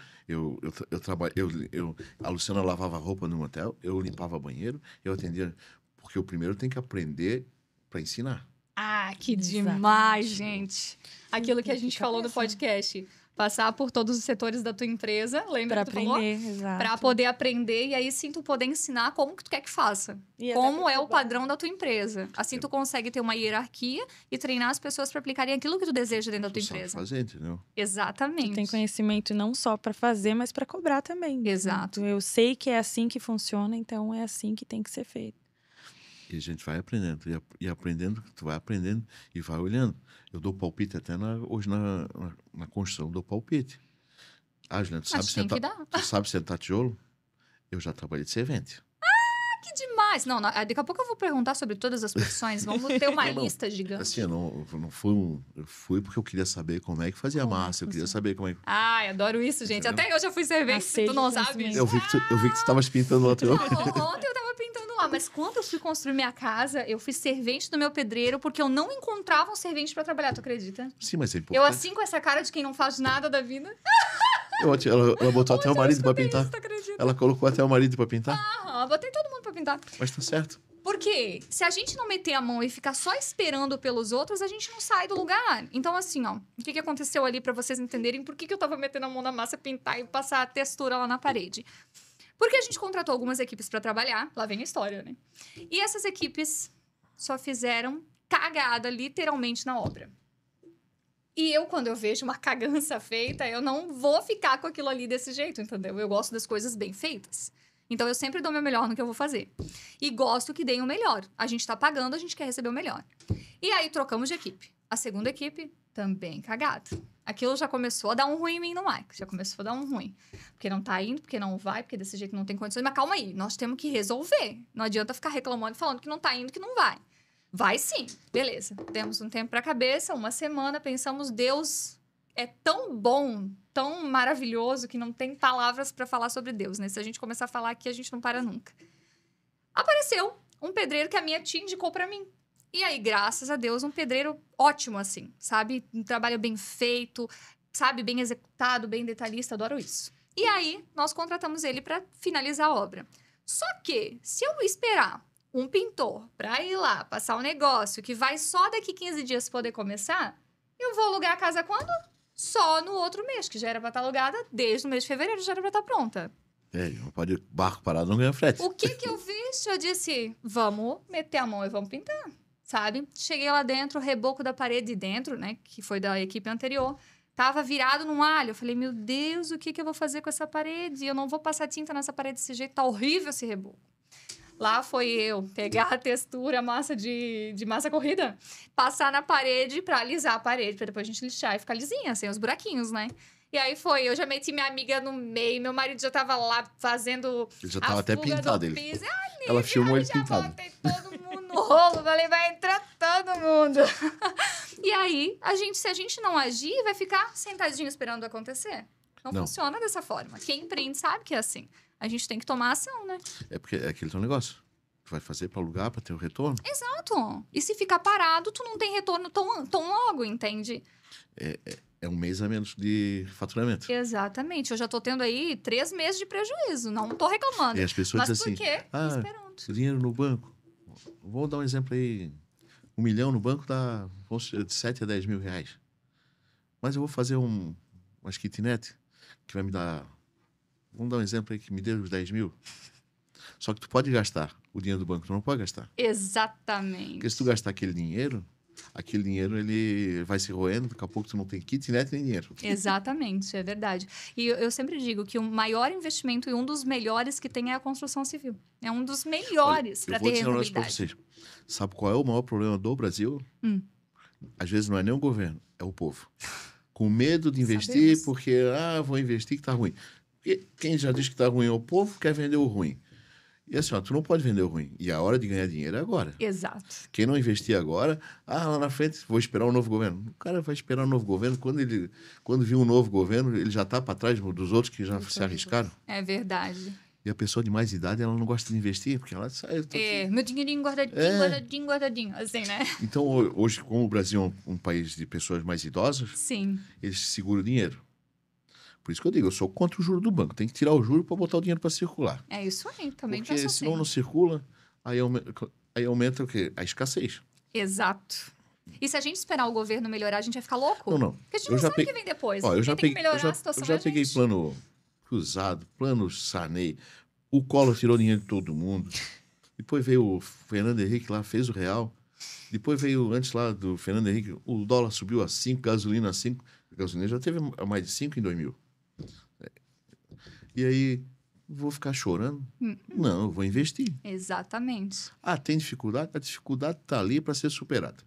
a Luciana lavava roupa no motel, eu limpava banheiro, eu atendia, porque o primeiro tem que aprender para ensinar. Ah, que Exatamente. demais, gente. Aquilo que a gente Fica falou no pensando. podcast. Passar por todos os setores da tua empresa, lembra Pra que tu falou? aprender, exato. Pra poder aprender e aí sim tu poder ensinar como que tu quer que faça. E até Como pra é o cobrar. padrão da tua empresa. Assim tu consegue ter uma hierarquia e treinar as pessoas para aplicarem aquilo que tu deseja dentro da tua Tu sabe empresa. fazer, entendeu? Exatamente. Tem conhecimento não só pra fazer, mas pra cobrar também. Exato. Então, eu sei que é assim que funciona, então é assim que tem que ser feito. E a gente vai aprendendo, e aprendendo, tu vai aprendendo e vai olhando. Eu dou palpite até hoje na construção, dou palpite. Ah, Juliana, tu sabe, Mas tem que sentar, dar. tu sabe sentar tijolo? Eu já trabalhei de servente. Que demais. Não, daqui a pouco eu vou perguntar sobre todas as profissões. Vamos ter uma Não. lista gigante. Assim, eu não fui, eu fui porque eu queria saber como é que fazia Como é que massa, eu queria funciona. saber como é que... Ai, adoro isso, gente. Entendeu? Até eu já fui servente, se tu Sede não de sabe. conhecimento. Eu vi que tu estavas pintando lá teu... Ontem eu tava pintando lá, mas quando eu fui construir minha casa, eu fui servente do meu pedreiro porque eu não encontrava um servente pra trabalhar, tu acredita? Sim, mas é Eu importante. assim com essa cara de quem não faz nada da vida. Ela botou até o marido pra pintar. Isso, tu acredita? Ela colocou até o marido pra pintar. Aham, botei todo mundo pra pintar. Mas tá certo. Porque se a gente não meter a mão e ficar só esperando pelos outros, a gente não sai do lugar. Então, assim, ó, o que aconteceu ali pra vocês entenderem por que eu tava metendo a mão na massa, pintar e passar a textura lá na parede? Porque a gente contratou algumas equipes pra trabalhar, lá vem a história, né? E essas equipes só fizeram cagada, literalmente, na obra. E eu, quando eu vejo uma cagança feita, eu não vou ficar com aquilo ali desse jeito, entendeu? Eu gosto das coisas bem feitas. Então, eu sempre dou o meu melhor no que eu vou fazer. E gosto que deem o melhor. A gente tá pagando, a gente quer receber o melhor. E aí, trocamos de equipe. A segunda equipe, também cagada. Aquilo já começou a dar um ruim em mim no Mike. Já começou a dar um ruim. Porque não tá indo, porque não vai, porque desse jeito não tem condições. Mas calma aí, nós temos que resolver. Não adianta ficar reclamando e falando que não tá indo, que não vai. Vai sim. Beleza. Temos um tempo pra cabeça, uma semana, pensamos, Deus é tão bom, tão maravilhoso, que não tem palavras pra falar sobre Deus, né? Se a gente começar a falar aqui, a gente não para nunca. Apareceu um pedreiro que a minha tia indicou pra mim. E aí, graças a Deus, um pedreiro ótimo, assim, sabe? Um trabalho bem feito, sabe? Bem executado, bem detalhista, adoro isso. E aí, nós contratamos ele pra finalizar a obra. Só que, se eu esperar um pintor pra ir lá, passar um negócio que vai só daqui 15 dias poder começar, eu vou alugar a casa quando? Só no outro mês, que já era pra estar alugada, desde o mês de fevereiro já era pra estar pronta. Não pode barco parado, não ganha frete. O que eu fiz? Eu disse, vamos meter a mão e vamos pintar, sabe? Cheguei lá dentro, o reboco da parede de dentro, né? Que foi da equipe anterior. Tava virado num alho. Eu falei, meu Deus, o que eu vou fazer com essa parede? Eu não vou passar tinta nessa parede desse jeito. Tá horrível esse reboco. Lá foi eu pegar a textura, massa de massa corrida, passar na parede pra alisar a parede, pra depois a gente lixar e ficar lisinha, sem os buraquinhos, né? E aí eu já meti minha amiga no meio, meu marido já tava lá fazendo Ele já tava até pintado. Ela filmou ele já pintado. botei todo mundo no rolo, falei, vai entrar todo mundo. E aí, se a gente não agir, vai ficar sentadinho esperando acontecer. Não funciona dessa forma. Quem empreende sabe que é assim. A gente tem que tomar ação, né? É porque é aquele teu negócio. Tu vai fazer para alugar, para ter o retorno. Exato. E se ficar parado, tu não tem retorno tão logo, entende? É um mês a menos de faturamento. Exatamente. Eu já tô tendo aí 3 meses de prejuízo. Não tô reclamando. E as pessoas Mas dizem por assim... quê? Esperando. Dinheiro no banco. Vou dar um exemplo aí. 1 milhão no banco dá de 7 a 10 mil reais. Mas eu vou fazer uma kitnet que vai me dar... Vamos dar um exemplo aí que me dê os 10 mil. Só que tu pode gastar o dinheiro do banco, tu não pode gastar. Exatamente. Porque se tu gastar aquele dinheiro ele vai se roendo, daqui a pouco tu não tem kitnet nem dinheiro. Exatamente, é verdade. E eu sempre digo que o maior investimento e um dos melhores que tem é a construção civil. É um dos melhores para ter Eu vou dizer um negócio pra vocês. Sabe qual é o maior problema do Brasil? Às vezes não é nem o governo, é o povo. Com medo de investir, Sabemos. porque, vou investir que tá ruim. Porque quem já diz que tá ruim é o povo, quer vender o ruim. E assim, tu não pode vender o ruim. E a hora de ganhar dinheiro é agora. Exato. Quem não investir agora, lá na frente, vou esperar um novo governo. O cara vai esperar um novo governo. Quando vir um novo governo, ele já está para trás dos outros que já se arriscaram. É verdade. E a pessoa de mais idade, ela não gosta de investir, porque ela sai... Meu dinheirinho guardadinho, guardadinho, assim, né? Então, hoje, como o Brasil é um país de pessoas mais idosas, Sim. eles seguram o dinheiro. Por isso que eu digo, eu sou contra o juro do banco. Tem que tirar o juro para botar o dinheiro para circular. É isso aí, também porque penso assim. senão não circula, aí aumenta o quê? A escassez. Exato. E se a gente esperar o governo melhorar, a gente vai ficar louco? Não. Porque a gente não sabe o que vem depois. Eu já tem que melhorar a situação eu já peguei plano cruzado, plano Sarney. O Collor tirou dinheiro de todo mundo. Depois veio o Fernando Henrique lá, fez o real. Depois veio, antes lá do Fernando Henrique, o dólar subiu a 5, gasolina a 5. A gasolina já teve mais de 5 em 2000. E aí, vou ficar chorando? Não, eu vou investir. Exatamente. Tem dificuldade? A dificuldade está ali para ser superada.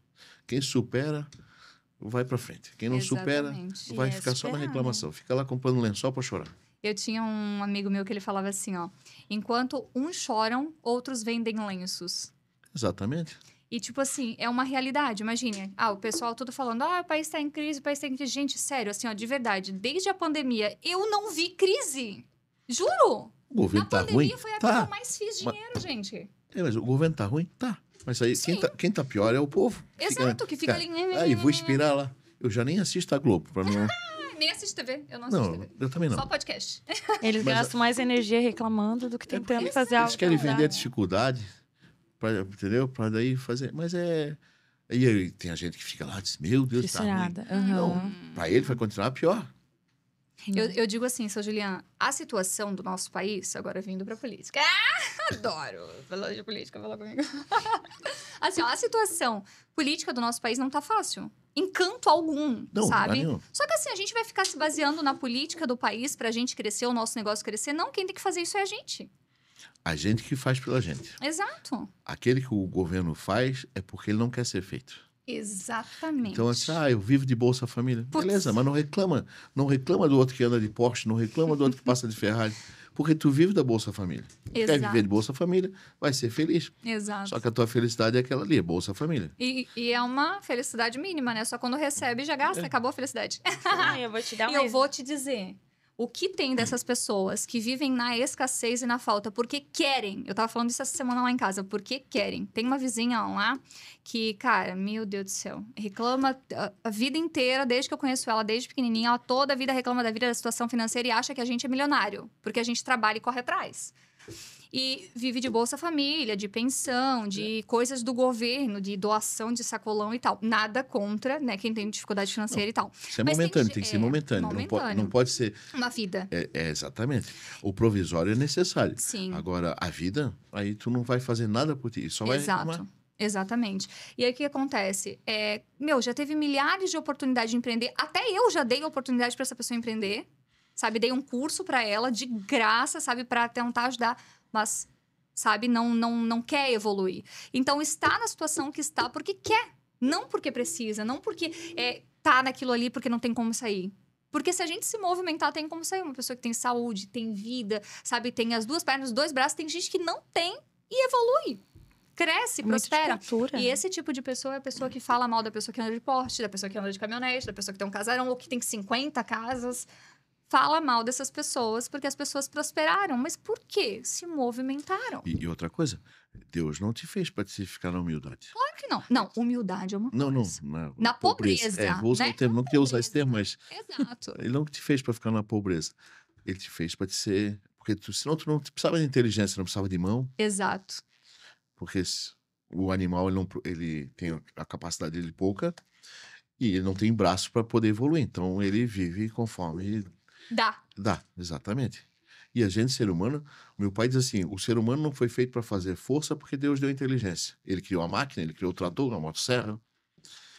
Quem supera, vai para frente. Quem não supera, vai ficar só na reclamação. Né? Fica lá comprando lençol para chorar. Eu tinha um amigo meu que ele falava assim, enquanto uns choram, outros vendem lenços. Exatamente. E, tipo assim, é uma realidade. Imagine, o pessoal tudo falando, o país tá em crise, o país tá em crise. Gente, sério, assim, de verdade, desde a pandemia, eu não vi crise. Juro! O governo tá ruim? Na pandemia foi a época que eu mais fiz dinheiro, gente. Mas o governo tá ruim? Tá. Mas aí, quem tá pior é o povo. Exato, que fica ali... Aí, vou esperar lá. Eu já nem assisto a Globo, pra não... Nem assisto TV, eu não assisto TV. Eu também não. Só podcast. Eles gastam mais energia reclamando do que tentando fazer algo. Eles querem vender a dificuldade, entendeu? Pra daí fazer... Mas E aí tem a gente que fica lá e diz, meu Deus, tá ruim. Não, pra ele vai continuar pior. Eu digo assim, seu Julián, a situação do nosso país, agora vindo pra política. Adoro falar de política, fala comigo. Assim, a situação política do nosso país não tá fácil. Em canto algum, sabe? Não. Só que assim, a gente vai ficar se baseando na política do país pra gente crescer, o nosso negócio crescer. Não, quem tem que fazer isso é a gente. A gente que faz pela gente. Exato. Aquele que o governo faz é porque ele não quer ser feito. Exatamente. Então, assim, eu vivo de Bolsa Família. Beleza, mas não reclama. Não reclama do outro que anda de Porsche, não reclama do outro que passa de Ferrari. Porque tu vive da Bolsa Família. Quer viver de Bolsa Família, vai ser feliz. Exato. Só que a tua felicidade é aquela ali, Bolsa Família. E é uma felicidade mínima, né? Só quando recebe já gasta, acabou a felicidade. Eu vou te dar E eu vou te dizer... O que tem dessas pessoas que vivem na escassez e na falta porque querem? Eu tava falando isso essa semana lá em casa. Porque querem. Tem uma vizinha lá que, cara, meu Deus do céu, reclama a vida inteira, desde que eu conheço ela, desde pequenininha, ela toda a vida reclama da vida, da situação financeira e acha que a gente é milionário. Porque a gente trabalha e corre atrás. e vive de Bolsa Família, de pensão, de coisas do governo, de doação de sacolão e tal. Nada contra, né, quem tem dificuldade financeira e tal. Isso é Mas momentâneo, tem que ser momentâneo. Não pode ser... Uma vida. Exatamente. O provisório é necessário. Sim. Agora, a vida, aí tu não vai fazer nada por ti. Só vai reclamar. Exatamente. E aí o que acontece? Já teve milhares de oportunidades de empreender. Até eu já dei oportunidade para essa pessoa empreender. Sabe? Dei um curso para ela de graça, sabe? Para tentar ajudar. Mas, sabe? Não quer evoluir. Então, está na situação que está porque quer. Não porque precisa. Não porque tá naquilo ali porque não tem como sair. Porque se a gente se movimentar, tem como sair. Uma pessoa que tem saúde, tem vida, sabe? Tem as duas pernas, os dois braços. Tem gente que não tem e evolui. Cresce, prospera. E esse tipo de pessoa é a pessoa que fala mal da pessoa que anda de Porsche, da pessoa que anda de caminhonete, da pessoa que tem um casarão ou que tem 50 casas. Fala mal dessas pessoas porque as pessoas prosperaram. Mas por quê? Se movimentaram. E outra coisa, Deus não te fez para te ficar na humildade. Claro que não. Não, humildade é uma coisa. Não. Na pobreza. Vou usar o termo, não queria usar esse termo, mas... Exato. Ele não te fez para ficar na pobreza. Ele te fez para te ser... Porque senão tu não precisava de inteligência, não precisava de mão. Exato. Porque o animal ele tem a capacidade dele pouca e ele não tem braço para poder evoluir. Então ele vive conforme dá, exatamente. E a gente, ser humano, meu pai diz assim: o ser humano não foi feito para fazer força porque Deus deu inteligência. Ele criou a máquina, ele criou o trator, a motosserra.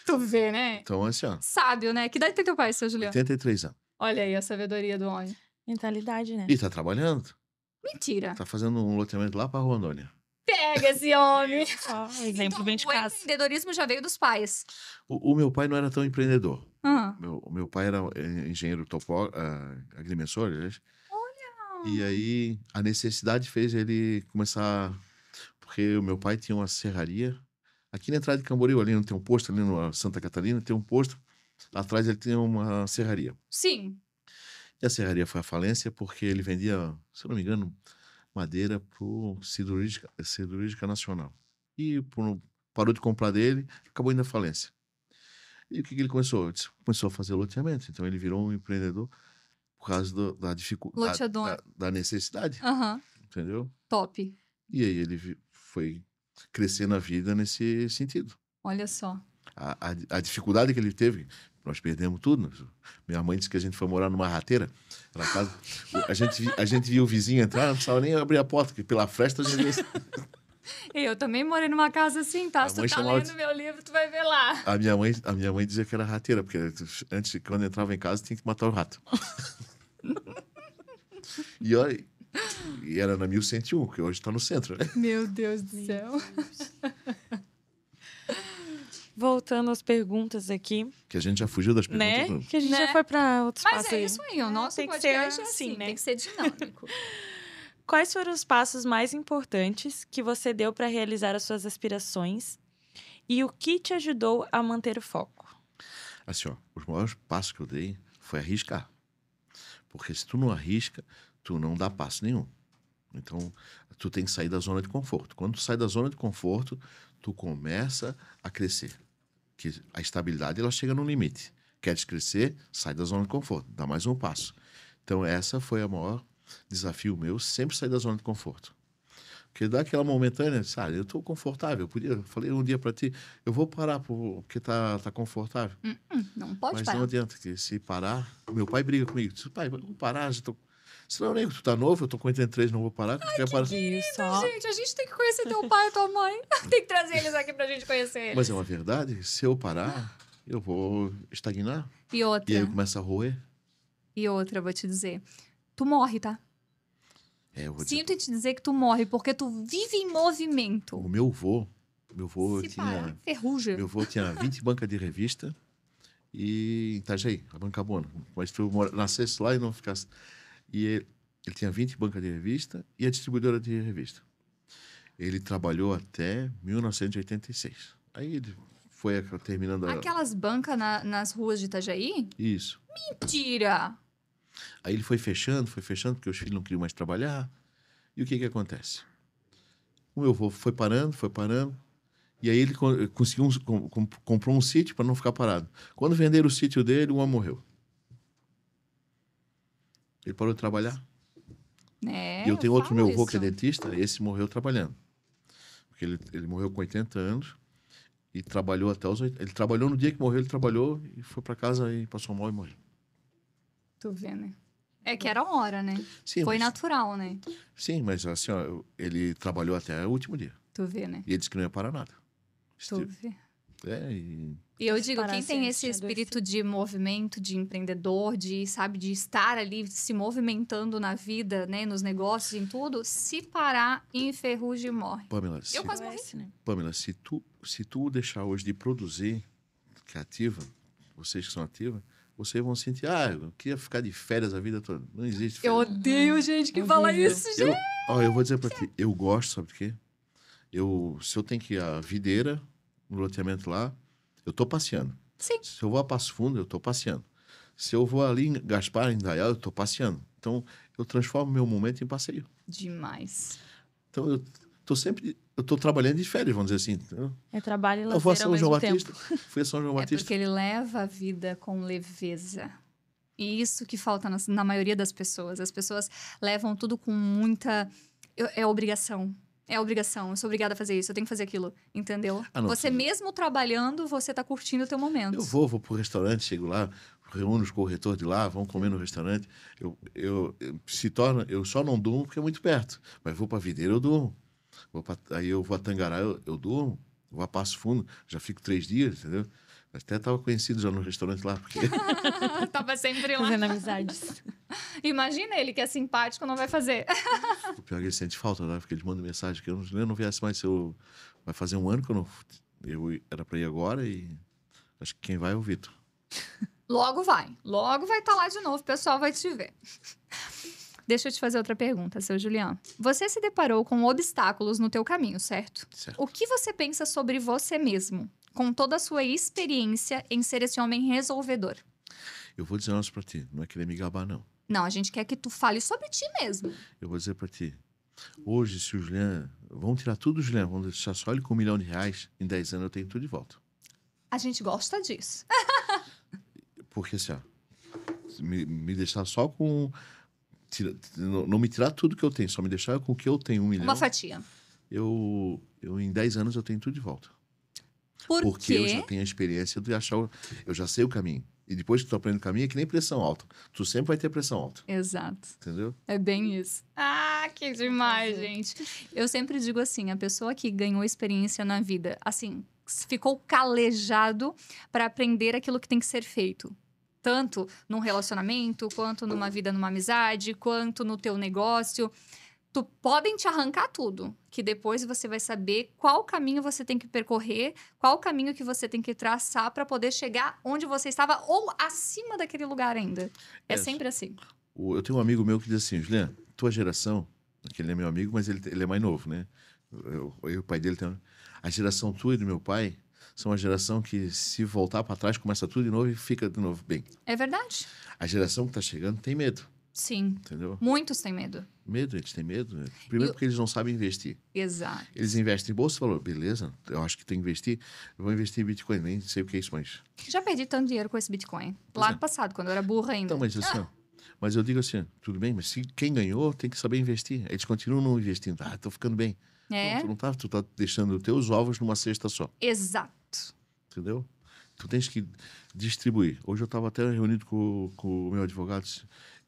Tu vê, né? Então, assim, ó. Sábio, né? Que idade tem teu pai, seu Juliano? 83 anos. Olha aí a sabedoria do homem. Mentalidade, né? E tá trabalhando. Mentira. Tá fazendo um loteamento lá para Rondônia. Pega esse homem. Exemplo bem de casa. O empreendedorismo já veio dos pais. O meu pai não era tão empreendedor. Uhum. Meu pai era engenheiro agrimensor, aliás. Olha! E aí a necessidade fez ele começar... Porque o meu pai tinha uma serraria. Aqui na entrada de Camboriú, ali não tem um posto, ali no Santa Catarina, tem um posto. Atrás ele tem uma serraria. Sim. E a serraria foi à falência porque ele vendia, se eu não me engano, madeira para o Siderúrgica Nacional. E parou de comprar dele, acabou indo à falência. E o que ele começou? Começou a fazer loteamento. Então ele virou um empreendedor por causa da dificuldade, da necessidade. Uhum. Entendeu? Top. E aí ele foi crescer na vida nesse sentido. Olha só. A dificuldade que ele teve, nós perdemos tudo. Minha mãe disse que a gente foi morar numa rateira. Na casa, a gente via o vizinho entrar, não precisava nem abrir a porta, porque pela fresta a gente via... Eu também morei numa casa assim, tá? Se tu tá lendo meu livro, tu vai ver lá. A minha mãe dizia que era rateira, porque antes, quando entrava em casa, tinha que matar o rato. E olha... E era na 1101, que hoje está no centro, né? Meu Deus do céu. Voltando às perguntas aqui. Que a gente já fugiu das perguntas. Né? Que a gente já foi para outros passos. Mas é isso aí, o nosso tem podcast que ser assim, né? Tem que ser dinâmico. Quais foram os passos mais importantes que você deu para realizar as suas aspirações? E o que te ajudou a manter o foco? Assim, ó, os maiores passos que eu dei foi arriscar. Porque se tu não arrisca, tu não dá passo nenhum. Então, tu tem que sair da zona de conforto. Quando tu sai da zona de conforto, tu começa a crescer. Que a estabilidade, ela chega no limite. Queres crescer, sai da zona de conforto. Dá mais um passo. Então, essa foi o maior desafio meu, sempre sair da zona de conforto. Porque dá aquela momentânea, sabe, eu estou confortável. Eu falei um dia para ti, eu vou parar porque tá confortável. Não pode Mas parar. não adianta, que se parar... Meu pai briga comigo. Diz, pai, vou parar, já tô... Senão, nego, tu tá novo, eu tô com 83, não vou parar. Tu quer parar? Gente, a gente tem que conhecer teu pai e tua mãe. Tem que trazer eles aqui pra gente conhecer eles. Mas é uma verdade, se eu parar, eu vou estagnar. E outra. E aí começa a roer. E outra, eu vou te dizer. Tu morre, tá? Eu vou Sinto te dizer que tu morre, porque tu vive em movimento. O meu vô Se parar, ferruja. Meu vô tinha 20 bancas de revista e em Itajaí, a banca Bona. Mas tu nascesse lá e não ficasse... E ele tinha 20 bancas de revista e a distribuidora de revista. Ele trabalhou até 1986. Aí ele foi terminando... Aquelas bancas nas ruas de Itajaí? Isso. Mentira! Aí ele foi fechando, porque os filhos não queriam mais trabalhar. E o que acontece? O meu avô foi parando, e aí ele conseguiu comprou um sítio para não ficar parado. Quando venderam o sítio dele, um homem morreu. Ele parou de trabalhar. É, E eu tenho outro, falo meu avô isso. que é dentista, esse morreu trabalhando. Porque ele morreu com 80 anos e trabalhou até os 80. Ele trabalhou no dia que morreu, ele trabalhou e foi para casa e passou mal e morreu. Tu vê, né? É que era a hora, né? Sim, Foi mas, natural, né? sim, mas assim, ó, ele trabalhou até o último dia. Tu vê, né? E ele disse que não ia parar nada. Tu vê. E eu digo, Parar quem tem sempre esse tinha espírito de movimento, de empreendedor, de, sabe, de estar ali se movimentando na vida, né, nos negócios, em tudo, se parar, enferruja e morre. Pamela, se, Eu quase morri. Né? Pamela, se tu deixar hoje de produzir, que é ativa, vocês que são ativas, vocês vão sentir, eu queria ficar de férias a vida toda. Não existe Eu férias. odeio gente que fala Horrível. isso, gente. Eu vou dizer pra ti, eu gosto, sabe do quê? Se eu tenho que ir à videira, no loteamento lá, eu tô passeando. Sim. Se eu vou a Passo Fundo, eu tô passeando. Se eu vou ali em Gaspar, em Indaial, eu tô passeando. Então, eu transformo meu momento em passeio. Demais. Então, eu tô trabalhando de férias, vamos dizer assim. Entendeu? É trabalho e Eu vou a lazer ao São João mesmo tempo. Batista, fui a São João É Batista. porque ele leva a vida com leveza. E isso que falta na maioria das pessoas. As pessoas levam tudo com muita... É obrigação. É obrigação. Eu sou obrigada a fazer isso. Eu tenho que fazer aquilo. Entendeu? Não, Você mesmo trabalhando, você tá curtindo o teu momento. Eu vou pro restaurante, chego lá, reúno os corretores de lá, vão comer no restaurante. Eu só não durmo porque é muito perto. Mas vou pra videira, eu durmo. Aí eu vou a Tangará, eu durmo. Vou a Passo Fundo, já fico 3 dias, entendeu? Até estava conhecido já no restaurante lá, porque... Tava sempre lá. Fazendo amizades. Imagina ele que é simpático, não vai fazer. O pior é que ele sente falta, né? Porque eles mandam mensagem que eu não viesse mais. Vai fazer um ano que eu não... Era para ir agora e acho que quem vai é o Vitor. Logo vai. Logo vai estar lá de novo. O pessoal vai te ver. Deixa eu te fazer outra pergunta, seu Julião. Você se deparou com obstáculos no teu caminho, certo? Certo. O que você pensa sobre você mesmo, com toda a sua experiência em ser esse homem resolvedor? Eu vou dizer um negócio pra ti, não é querer me gabar, não. Não, a gente quer que tu fale sobre ti mesmo. Eu vou dizer pra ti. Hoje, se o Julian... Vamos tirar tudo do Julian, vamos deixar só ele com R$1 milhão. Em 10 anos eu tenho tudo de volta. A gente gosta disso. Porque assim, ó, me deixar só com... Não me tirar tudo que eu tenho, só me deixar com o que eu tenho, R$1 milhão. Uma fatia. Eu em 10 anos eu tenho tudo de volta. Por Porque eu quê? já tenho a experiência de achar... Eu já sei o caminho. E depois que tu aprende o caminho, é que nem pressão alta. Tu sempre vai ter pressão alta. Exato. Entendeu? É bem isso. Ah, que demais, gente. Eu sempre digo assim, a pessoa que ganhou experiência na vida, assim, ficou calejado para aprender aquilo que tem que ser feito. Tanto num relacionamento, quanto numa vida, numa amizade, quanto no teu negócio. Podem te arrancar tudo, que depois você vai saber qual caminho você tem que percorrer, qual caminho que você tem que traçar para poder chegar onde você estava ou acima daquele lugar ainda. É sempre assim. Eu tenho um amigo meu que diz assim, Juliana, tua geração, que ele é meu amigo, mas ele é mais novo, né? O pai dele tem... A geração tua e do meu pai são uma geração que, se voltar para trás, começa tudo de novo e fica de novo bem. É verdade. A geração que está chegando tem medo. Sim. Entendeu? Muitos têm medo. Eles têm medo. Né? Primeiro porque eles não sabem investir. Exato. Eles investem em bolsa e falam, beleza, eu acho que tem que investir. Eu vou investir em Bitcoin, nem sei o que é isso, mas... Já perdi tanto dinheiro com esse Bitcoin. Pois Lá é. no passado, quando eu era burra ainda. Então, mas assim, ó, mas eu digo assim, tudo bem, mas se quem ganhou tem que saber investir. Eles continuam não investindo. Tô ficando bem. É, Não, tu tá deixando os teus ovos numa cesta só. exato. Entendeu? Tu tens que distribuir. Hoje eu estava até reunido com o meu advogado.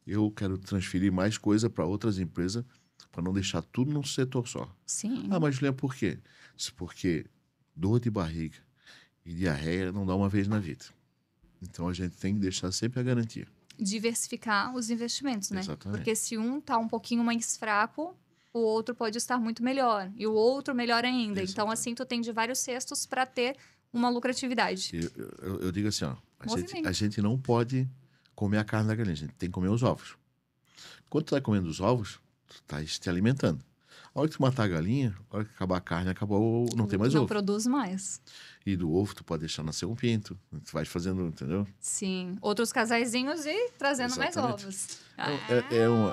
Eu quero transferir mais coisa para outras empresas para não deixar tudo num setor só. Sim. Mas Juliana, por quê? Porque dor de barriga e diarreia não dá uma vez na vida. Então a gente tem que deixar sempre a garantia. Diversificar os investimentos, né? Exatamente. Porque se um tá um pouquinho mais fraco, o outro pode estar muito melhor. E o outro melhor ainda. Exatamente. Então, assim, tu tem de vários cestos para ter uma lucratividade. Eu digo assim, ó, Movimento. a gente não pode comer a carne da galinha, a gente tem que comer os ovos. Quando tu tá comendo os ovos, tu tá te alimentando. A hora que tu matar a galinha, a hora que acabar a carne, acabou, não tem mais Não ovo. produz mais. E do ovo tu pode deixar nascer um pinto, tu vai fazendo, entendeu? Sim. Outros casaizinhos e trazendo mais Exatamente. ovos.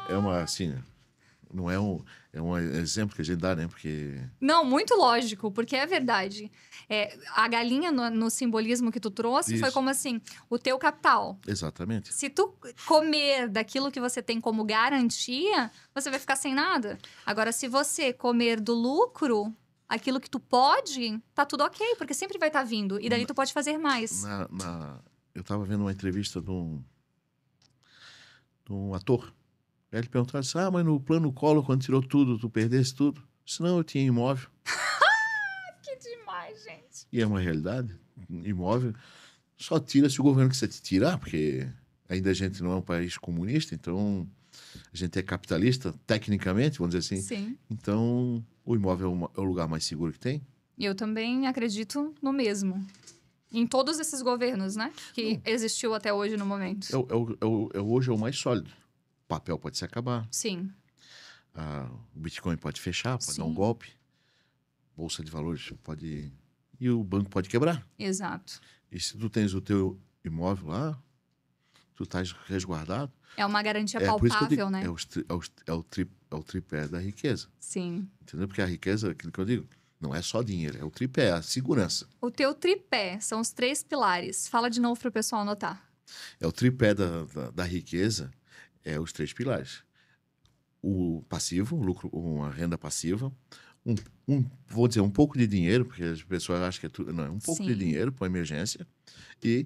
É uma assim, não é um exemplo que a gente dá, né? Porque Não, muito lógico, porque é verdade. A galinha, no simbolismo que tu trouxe, foi Isso. como assim, o teu capital. exatamente. Se tu comer daquilo que você tem como garantia, você vai ficar sem nada. Agora, se você comer do lucro, aquilo que tu pode, tá tudo ok, porque sempre vai estar vindo. E daí tu pode fazer mais. Eu estava vendo uma entrevista de um ator. Aí ele perguntava assim, mas no plano Collor, quando tirou tudo, tu perdesse tudo? Eu disse, não, eu tinha imóvel. Que demais, gente. E é uma realidade. Imóvel só tira se o governo quiser te tirar, porque ainda a gente não é um país comunista, então a gente é capitalista, tecnicamente, vamos dizer assim. Sim. Então, o imóvel é o lugar mais seguro que tem. Eu também acredito no mesmo. Em todos esses governos, né? Que existiu até hoje no momento. Hoje é o mais sólido. O papel pode se acabar. Sim. O Bitcoin pode fechar, pode dar um Sim. golpe. Bolsa de valores pode... E o banco pode quebrar. Exato. E se tu tens o teu imóvel lá, tu estás resguardado. É uma garantia Por isso que eu digo, palpável, né? é o tripé da riqueza. Sim. Entendeu? Porque a riqueza, aquilo que eu digo, não é só dinheiro, é o tripé, a segurança. O teu tripé são os 3 pilares. Fala de novo para o pessoal anotar. É o tripé da riqueza, é os 3 pilares. O passivo, o lucro, uma renda passiva, vou dizer, um pouco de dinheiro, porque as pessoas acham que é tudo. Não, é um pouco Sim. de dinheiro para emergência e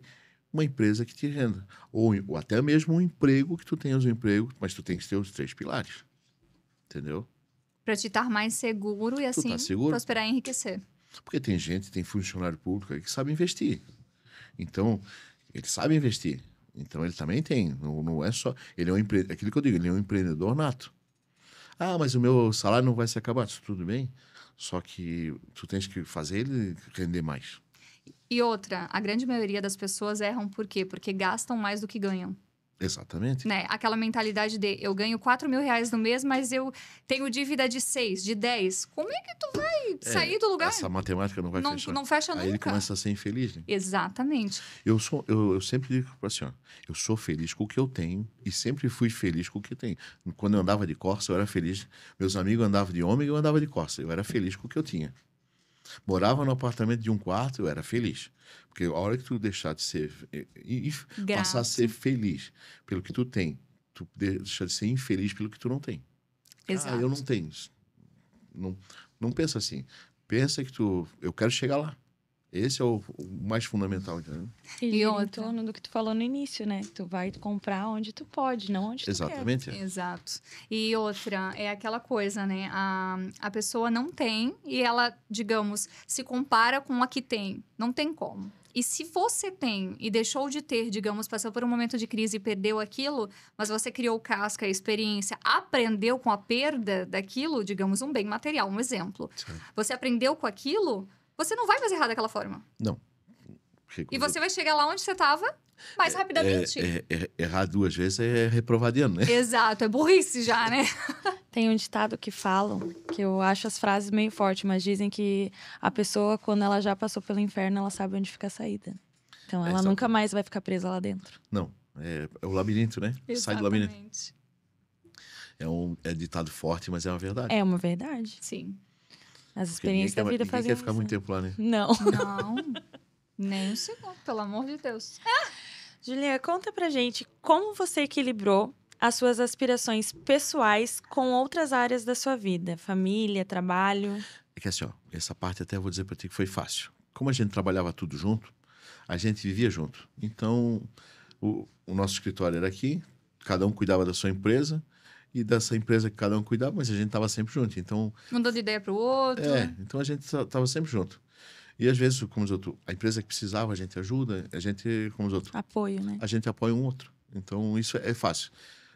uma empresa que te renda. Ou até mesmo um emprego, que tu tenhas um emprego, mas tu tem que ter os 3 pilares. Entendeu? Para te estar mais seguro e assim tá seguro? prosperar e enriquecer. Porque tem funcionário público aí que sabe investir. Então, ele sabe investir. Então, ele também tem. Não é só... Ele é aquilo que eu digo, ele é um empreendedor nato. Mas o meu salário não vai se acabar. Tudo bem. Só que tu tens que fazer ele render mais. E outra, a grande maioria das pessoas erram por quê? Porque gastam mais do que ganham. Exatamente. Né? Aquela mentalidade de eu ganho 4 mil reais no mês, mas eu tenho dívida de 6, de 10. Como é que tu vai sair do lugar? Essa matemática não vai fechar. Não fecha Aí nunca. ele começa a ser infeliz, né? Exatamente. Eu sempre digo assim, ó, eu sou feliz com o que eu tenho e sempre fui feliz com o que eu tenho. Quando eu andava de Corsa, eu era feliz. Meus amigos andavam de Ômega, eu andava de Corsa. Eu era feliz com o que eu tinha. Morava no apartamento de um quarto, eu era feliz. Porque a hora que tu deixar de ser... E passar a ser feliz pelo que tu tem, tu deixa de ser infeliz pelo que tu não tem. Exato. Eu não tenho. Não pensa assim. Pensa que eu quero chegar lá. Esse é o mais fundamental, entendeu? E outra? em torno do que tu falou no início, né? Tu vai comprar onde tu pode, não onde tu quer. Exatamente. Exato. E outra, é aquela coisa, né? A pessoa não tem e ela, digamos, se compara com a que tem. Não tem como. E se você tem e deixou de ter, digamos, passou por um momento de crise e perdeu aquilo, mas você criou casca, experiência, aprendeu com a perda daquilo, digamos, um bem material, um exemplo. Sim. Você aprendeu com aquilo, você não vai mais errar daquela forma. Não. E você vai chegar lá onde você estava mais rapidamente. Errar 2 vezes é reprovar de ano, né? Exato, é burrice já, né? Tem um ditado que falam, que eu acho as frases meio fortes, mas dizem que a pessoa, quando ela já passou pelo inferno, ela sabe onde fica a saída. Então, ela nunca mais vai ficar presa lá dentro. Não. É o labirinto, né? Exatamente. Sai do labirinto. É ditado forte, mas é uma verdade. É uma verdade. Sim. As experiências da vida fazem Ninguém quer ficar isso. muito tempo lá, né? Não. Não, nem um segundo, pelo amor de Deus. Julia, conta pra gente como você equilibrou as suas aspirações pessoais com outras áreas da sua vida. Família, trabalho. É que assim, ó, essa parte até eu vou dizer pra ti que foi fácil. Como a gente trabalhava tudo junto, a gente vivia junto. Então, o nosso escritório era aqui, cada um cuidava da sua empresa, e dessa empresa que cada um cuidava, mas a gente estava sempre junto. Então, Um dando ideia pro outro. então a gente estava sempre junto. E às vezes, como os outros, a empresa que precisava, a gente ajuda, a gente, como os outros, Apoio, né? a gente apoia um outro. Então, isso é fácil.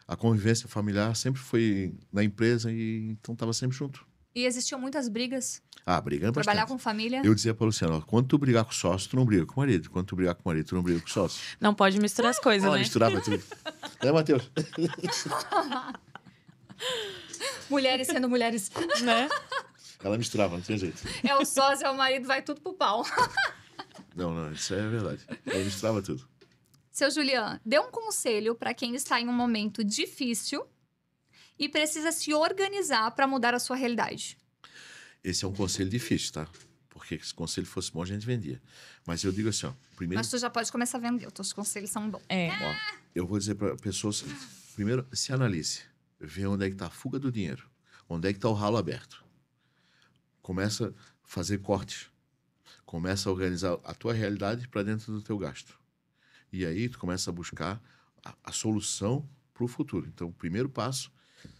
A convivência familiar sempre foi na empresa e então estava sempre junto. E existiam muitas brigas. Brigando bastante. Trabalhar com família. Eu dizia para o Luciano, ó, quando tu brigar com sócio, tu não briga com o marido. Quando tu brigar com o marido, tu não briga com o sócio. Não pode misturar as coisas, Ela né? misturava tudo. Matheus? Mulheres sendo mulheres. Né? Ela misturava, não tinha jeito. É o sócio, é o marido, vai tudo pro pau. Não, isso é verdade. Ela misturava tudo. Seu Julian, dê um conselho para quem está em um momento difícil e precisa se organizar para mudar a sua realidade? Esse é um conselho difícil, tá? Porque se o conselho fosse bom, a gente vendia. Mas eu digo assim, ó, primeiro... Mas tu já pode começar a vender, os teus conselhos são bons. Ó, eu vou dizer para pessoas, primeiro, se analise. Vê onde é que está a fuga do dinheiro. Onde é que está o ralo aberto. Começa a fazer cortes. Começa a organizar a tua realidade para dentro do teu gasto. E aí tu começa a buscar a solução para o futuro. Então, o primeiro passo,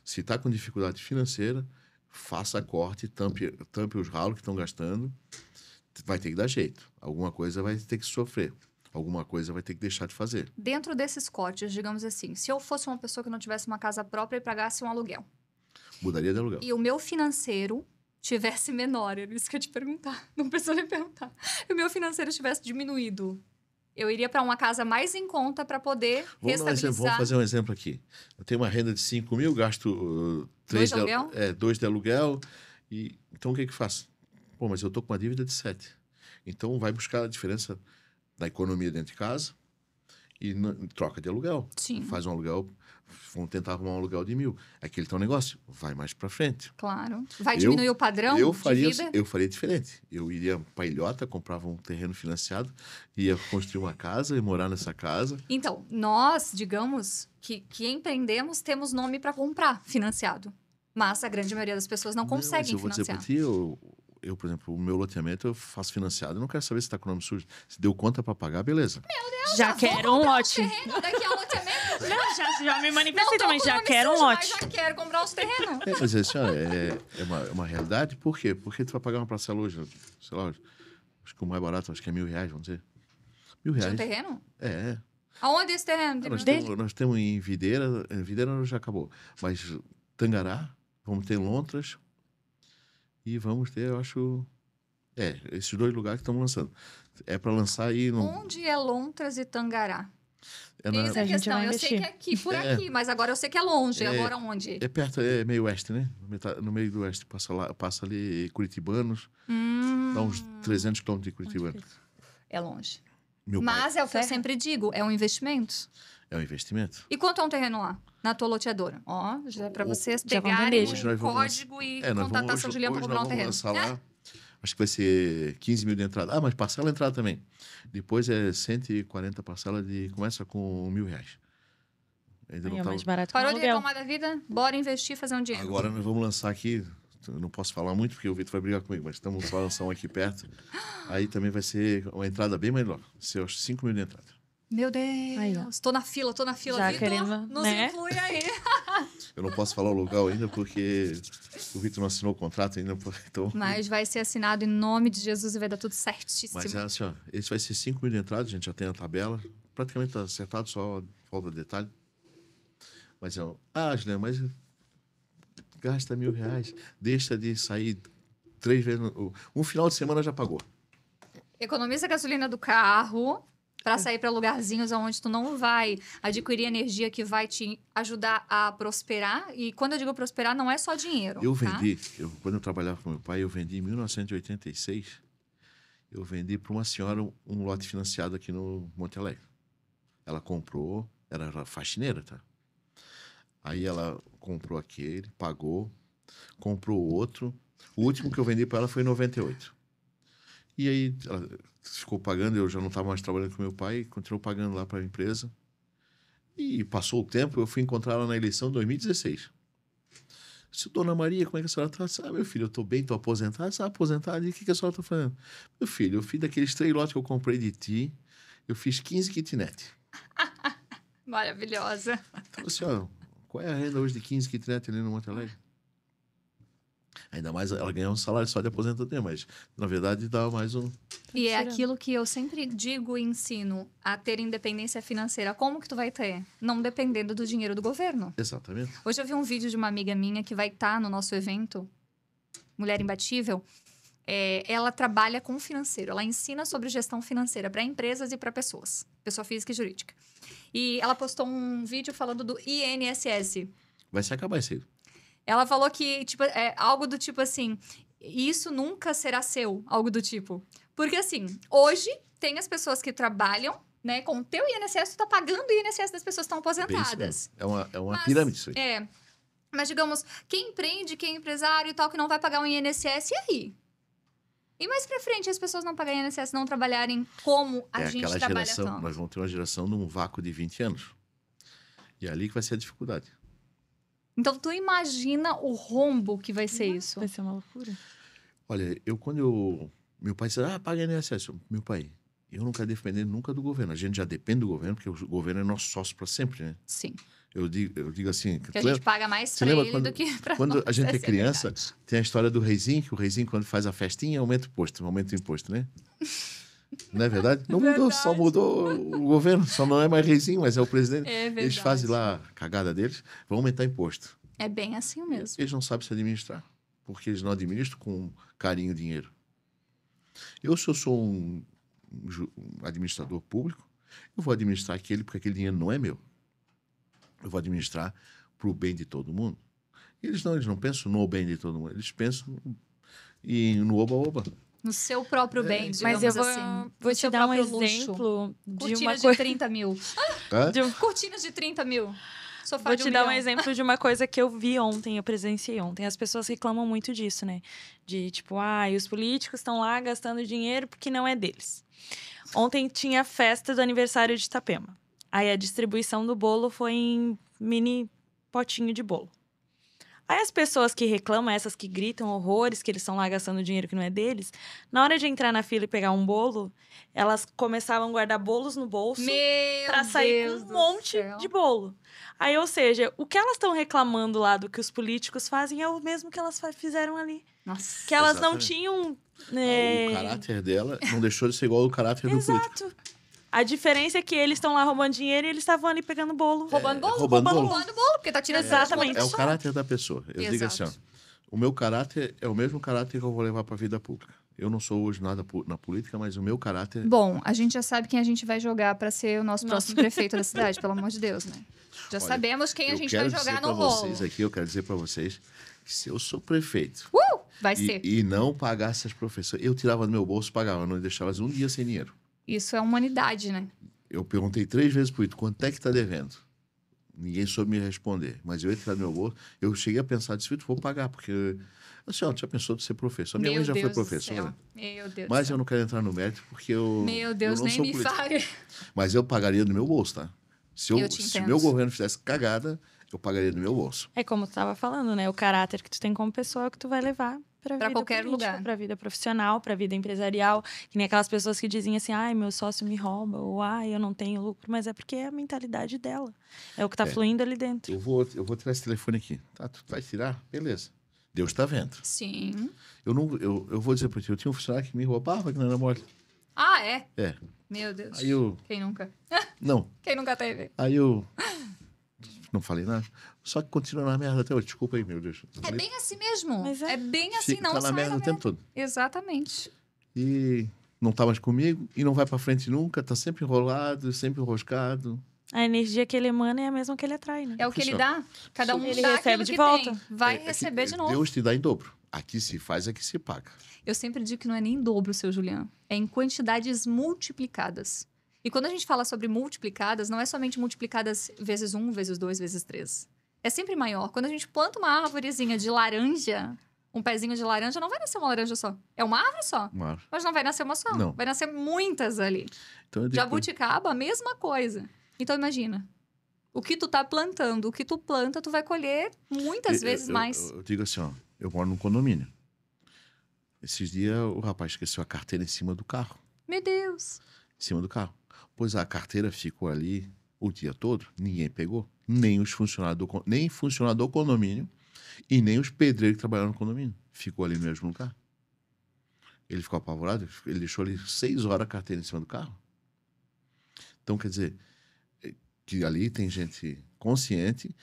se está com dificuldade financeira, faça corte, tampe os ralos que estão gastando. Vai ter que dar jeito. Alguma coisa vai ter que sofrer. Alguma coisa vai ter que deixar de fazer. Dentro desses cortes, digamos assim, se eu fosse uma pessoa que não tivesse uma casa própria e pagasse um aluguel, Mudaria de aluguel. e o meu financeiro tivesse menor, era isso que eu ia te perguntar, não precisa nem perguntar, e o meu financeiro tivesse diminuído, eu iria para uma casa mais em conta para poder restabilizar... Vamos fazer um exemplo aqui. Eu tenho uma renda de 5 mil, gasto 2 de aluguel? 2 de aluguel. Então, o que faço? Pô, mas eu estou com uma dívida de 7. Então, vai buscar a diferença da economia dentro de casa e troca de aluguel. Sim. Faz um aluguel, vamos tentar arrumar um aluguel de 1.000. Aquele teu negócio, vai mais para frente. Claro. Vai diminuir o padrão de vida? Eu faria diferente. Eu iria para Ilhota, comprava um terreno financiado, ia construir uma casa e morar nessa casa. Então, nós, digamos, que empreendemos, temos nome para comprar financiado. Mas a grande maioria das pessoas não conseguem eu vou financiar. dizer para ti, eu, por exemplo, o meu loteamento eu faço financiado. Eu não quero saber se está com o nome sujo. Se deu conta para pagar, beleza. Meu Deus, Já quero um lote. Daqui ao loteamento. Não, já me manifestei Não também, tô com já nome quero um sujo, lote. mas já quero comprar uns terrenos. Mas assim, ó, é uma realidade. Por quê? Porque tu vai pagar uma parcela hoje, sei lá, acho que o mais barato acho que é R$1.000, vamos dizer. De R$1.000. um terreno? É. Aonde esse terreno? Nós temos em Videira já acabou. Mas Tangará, vamos ter Lontras e vamos ter, eu acho... esses 2 lugares que estamos lançando. É para lançar aí... Onde é Lontras e Tangará? Essa é a A gente questão. vai Eu sei investir. que é aqui, por aqui, mas agora eu sei que é longe. Agora onde? É perto, é meio oeste, né? No meio do oeste. Passa ali Curitibanos. Dá uns 300 quilômetros de Curitibano. É longe. Meu pai, Mas é o que eu sempre digo, é um investimento. é um investimento. E quanto é um terreno lá? Na tua loteadora? Ó, já é pra vocês Já vão pegarem vender. Hoje o nós vamos código e nós contatar vamos- São Julião pra hoje comprar um nós vamos terreno. lançar lá. Acho que vai ser 15 mil de entrada. Ah, mas parcela a entrada também. Depois é 140 parcelas começa com R$1.000. Ainda Aí não é tá... mais barato que um Parou de aluguel. reclamar da vida? Bora investir e fazer um dinheiro. Agora nós vamos lançar aqui. Eu não posso falar muito porque o Vitor vai brigar comigo, mas estamos para lançar um aqui perto. Aí também vai ser uma entrada bem melhor. Vai ser 5 mil de entrada. Meu Deus. Aí, ó. Tô na fila. Já Vitor, querendo, nos né? inclui aí. Eu não posso falar o lugar ainda porque o Vitor não assinou o contrato ainda. Então... Mas vai ser assinado em nome de Jesus e vai dar tudo certíssimo. Mas é assim, ó, esse vai ser 5 mil de entrada, a gente já tem a tabela. Praticamente está acertado, só falta detalhe. Mas é, Juliana, mas gasta R$1.000, deixa de sair 3 vezes. Um final de semana já pagou. Economiza a gasolina do carro para sair para lugarzinhos onde tu não vai adquirir energia que vai te ajudar a prosperar. E quando eu digo prosperar, não é só dinheiro. Eu tá? vendi, quando eu trabalhava com meu pai, eu vendi em 1986. Eu vendi para uma senhora um lote financiado aqui no Monte Alegre. Ela comprou, era faxineira, tá? Aí ela comprou aquele, pagou, comprou outro. O último que eu vendi para ela foi em 98. E aí ela ficou pagando, eu já não estava mais trabalhando com meu pai, continuou pagando lá para a empresa. E passou o tempo, eu fui encontrar ela na eleição de 2016. Disse, Dona Maria, como é que a senhora está? Ah, meu filho, eu estou bem, estou aposentado. Você está aposentado? E o que a senhora está fazendo? Meu filho, eu fiz daqueles 3 lotes que eu comprei de ti, eu fiz 15 kitnet. Maravilhosa. Então, assim, ó, qual é a renda hoje de 15 kitnet ali no Monte Alegre? Ainda mais ela ganha um salário só de aposentadoria, mas na verdade dá mais um... E é aquilo que eu sempre digo e ensino, a ter independência financeira. Como que tu vai ter? Não dependendo do dinheiro do governo. Exatamente. Hoje eu vi um vídeo de uma amiga minha que vai estar no nosso evento, Mulher Imbatível. Ela trabalha com financeiro. Ela ensina sobre gestão financeira para empresas e para pessoas. Pessoa física e jurídica. E ela postou um vídeo falando do INSS. Vai se acabar isso aí. Ela falou que, tipo, algo do tipo assim, isso nunca será seu, algo do tipo. Porque, assim, hoje tem as pessoas que trabalham, né, com o teu INSS, tu tá pagando o INSS das pessoas que estão Bem isso aposentadas. mesmo. É uma Mas, pirâmide isso aí. Mas, digamos, quem empreende, quem é empresário e tal, que não vai pagar um INSS, e aí? E mais pra frente, as pessoas não pagarem INSS, não trabalharem como a gente aquela trabalha geração, tanto. nós vamos ter uma geração num vácuo de 20 anos. E é ali que vai ser a dificuldade. Então, tu imagina o rombo que vai ser isso. Vai ser uma loucura. Olha, meu pai disse, paga INSS. Meu pai, eu não quero defender nunca do governo. A gente já depende do governo, porque o governo é nosso sócio para sempre, né? Sim. Eu digo assim... Porque a gente paga mais você pra lembra ele quando- do que pra Quando nós. a gente é Essa criança, verdade. tem a história do reizinho, que o reizinho, quando faz a festinha, aumenta o imposto, né? Não é verdade? Não mudou, só Verdade. mudou o governo. Só não é mais reizinho, mas é o presidente. É verdade. Eles fazem lá a cagada deles, vão aumentar imposto. É bem assim mesmo. Eles não sabem se administrar, porque eles não administram com carinho o dinheiro. Se eu sou um administrador público, eu vou administrar porque aquele dinheiro não é meu. Eu vou administrar para o bem de todo mundo. Eles não pensam no bem de todo mundo, eles pensam no oba-oba. No seu próprio bem, digamos Mas eu assim. vou No te seu dar um próprio luxo. exemplo de uma Cortinas de coisa. 30 mil. Hã? Cortinas de 30 mil. Sofá Vou de te 1 dar um milhão. exemplo de uma coisa que eu vi ontem, eu presenciei ontem. As pessoas reclamam muito disso, né? De tipo, os políticos estão lá gastando dinheiro porque não é deles. Ontem tinha a festa do aniversário de Itapema. Aí a distribuição do bolo foi em mini potinho de bolo. Aí as pessoas que reclamam, essas que gritam horrores, que eles estão lá gastando dinheiro que não é deles, na hora de entrar na fila e pegar um bolo, elas começavam a guardar bolos no bolso Meu pra sair Deus com um do monte céu. de bolo. Aí, ou seja, o que elas estão reclamando lá do que os políticos fazem é o mesmo que elas fizeram ali. Nossa. Que elas não Exatamente. tinham... O caráter dela não deixou de ser igual ao caráter do político. Exato. A diferença é que eles estão lá roubando dinheiro e eles estavam ali pegando bolo. Roubando bolo? roubando bolo. Roubando bolo, porque tá tirando Exatamente. É o caráter da pessoa. Eu digo assim, Exato. o meu caráter é o mesmo caráter que eu vou levar para a vida pública. Eu não sou hoje nada na política, mas o meu caráter... Bom, a gente já sabe quem a gente vai jogar pra ser o nosso próximo prefeito da cidade, pelo amor de Deus, né? Já Olha, sabemos quem a eu gente quero vai jogar dizer no pra rolo. vocês aqui, eu quero dizer para vocês que se eu sou prefeito Vai ser. e não pagasse as professoras, eu tirava do meu bolso e pagava, não deixava elas um dia sem dinheiro. Isso é humanidade, né? Eu perguntei 3 vezes pro Ito, quanto é que tá devendo? Ninguém soube me responder, mas eu ia tirar do meu bolso. Eu cheguei a pensar, disse, Ito, vou pagar, porque... Assim, já pensou de ser professor? Minha mãe já foi professora. Meu Deus Mas do céu. eu não quero entrar no mérito, porque eu Meu Deus, eu não nem sou me político. fale. Mas eu pagaria do meu bolso, tá? Se Eu te o entendo. meu governo fizesse cagada, eu pagaria do meu bolso. É como tu tava falando, né? O caráter que tu tem como pessoa é o que tu vai levar pra vida qualquer política, lugar. pra vida profissional, pra vida empresarial. Que nem aquelas pessoas que dizem assim, meu sócio me rouba, ou eu não tenho lucro. Mas é porque é a mentalidade dela. É o que tá fluindo ali dentro. Eu vou tirar esse telefone aqui. Tá, tu vai tirar? Beleza. Deus está vendo. Sim. Eu vou dizer para ti, eu tinha um funcionário que me roubava que não era mole. Ah, é? É. Meu Deus. Aí eu... Quem nunca? Não. Quem nunca teve? Aí eu... Não falei nada. Só que continua na merda até hoje. Desculpa aí, meu Deus. É bem assim mesmo. Mas é. é. Bem assim, Fica não tá na sai merda da o tempo todo. Exatamente. E não tá mais comigo, e não vai para frente nunca, tá sempre enrolado, sempre enroscado. A energia que ele emana é a mesma que ele atrai, né? É o que ele dá. Cada um Ele dá recebe aquilo de que volta. tem. Vai É que receber de novo. Deus te dá em dobro. Aqui se faz, aqui se paga. Eu sempre digo que não é nem em dobro, seu Juliano. É em quantidades multiplicadas. E quando a gente fala sobre multiplicadas, não é somente multiplicadas vezes 1, vezes 2, vezes 3. É sempre maior. Quando a gente planta uma árvorezinha de laranja, um pezinho de laranja, não vai nascer uma laranja só. É uma árvore só. Mas não vai nascer uma só. Não. Vai nascer muitas ali. Então eu digo, Jabuticaba, a mesma coisa. Então imagina. O que tu tá plantando, o que tu planta, tu vai colher muitas vezes mais. Eu digo assim, ó, eu moro num condomínio. Esses dias o rapaz esqueceu a carteira em cima do carro. Meu Deus. Em cima do carro. Pois a carteira ficou ali o dia todo, ninguém pegou. Nem os funcionários nem funcionário do condomínio e nem os pedreiros que trabalharam no condomínio. Ficou ali no mesmo lugar. Ele ficou apavorado, ele deixou ali 6 horas a carteira em cima do carro. Então, quer dizer, que ali tem gente consciente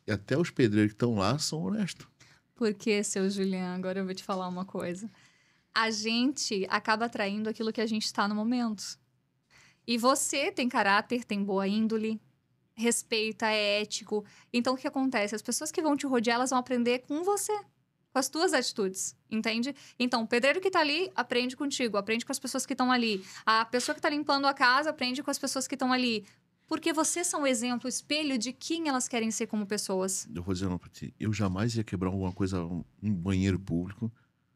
e até os pedreiros que estão lá são honestos. Porque, seu Juliano, agora eu vou te falar uma coisa. A gente acaba atraindo aquilo que a gente está no momento. E você tem caráter, tem boa índole, respeita, é ético. Então, o que acontece? As pessoas que vão te rodear, elas vão aprender com você, com as tuas atitudes, entende? Então, o pedreiro que tá ali, aprende contigo, aprende com as pessoas que estão ali. A pessoa que tá limpando a casa, aprende com as pessoas que estão ali. porque vocês são o exemplo, o espelho de quem elas querem ser como pessoas. Eu vou dizer uma pra ti. Eu jamais ia quebrar alguma coisa, um banheiro público.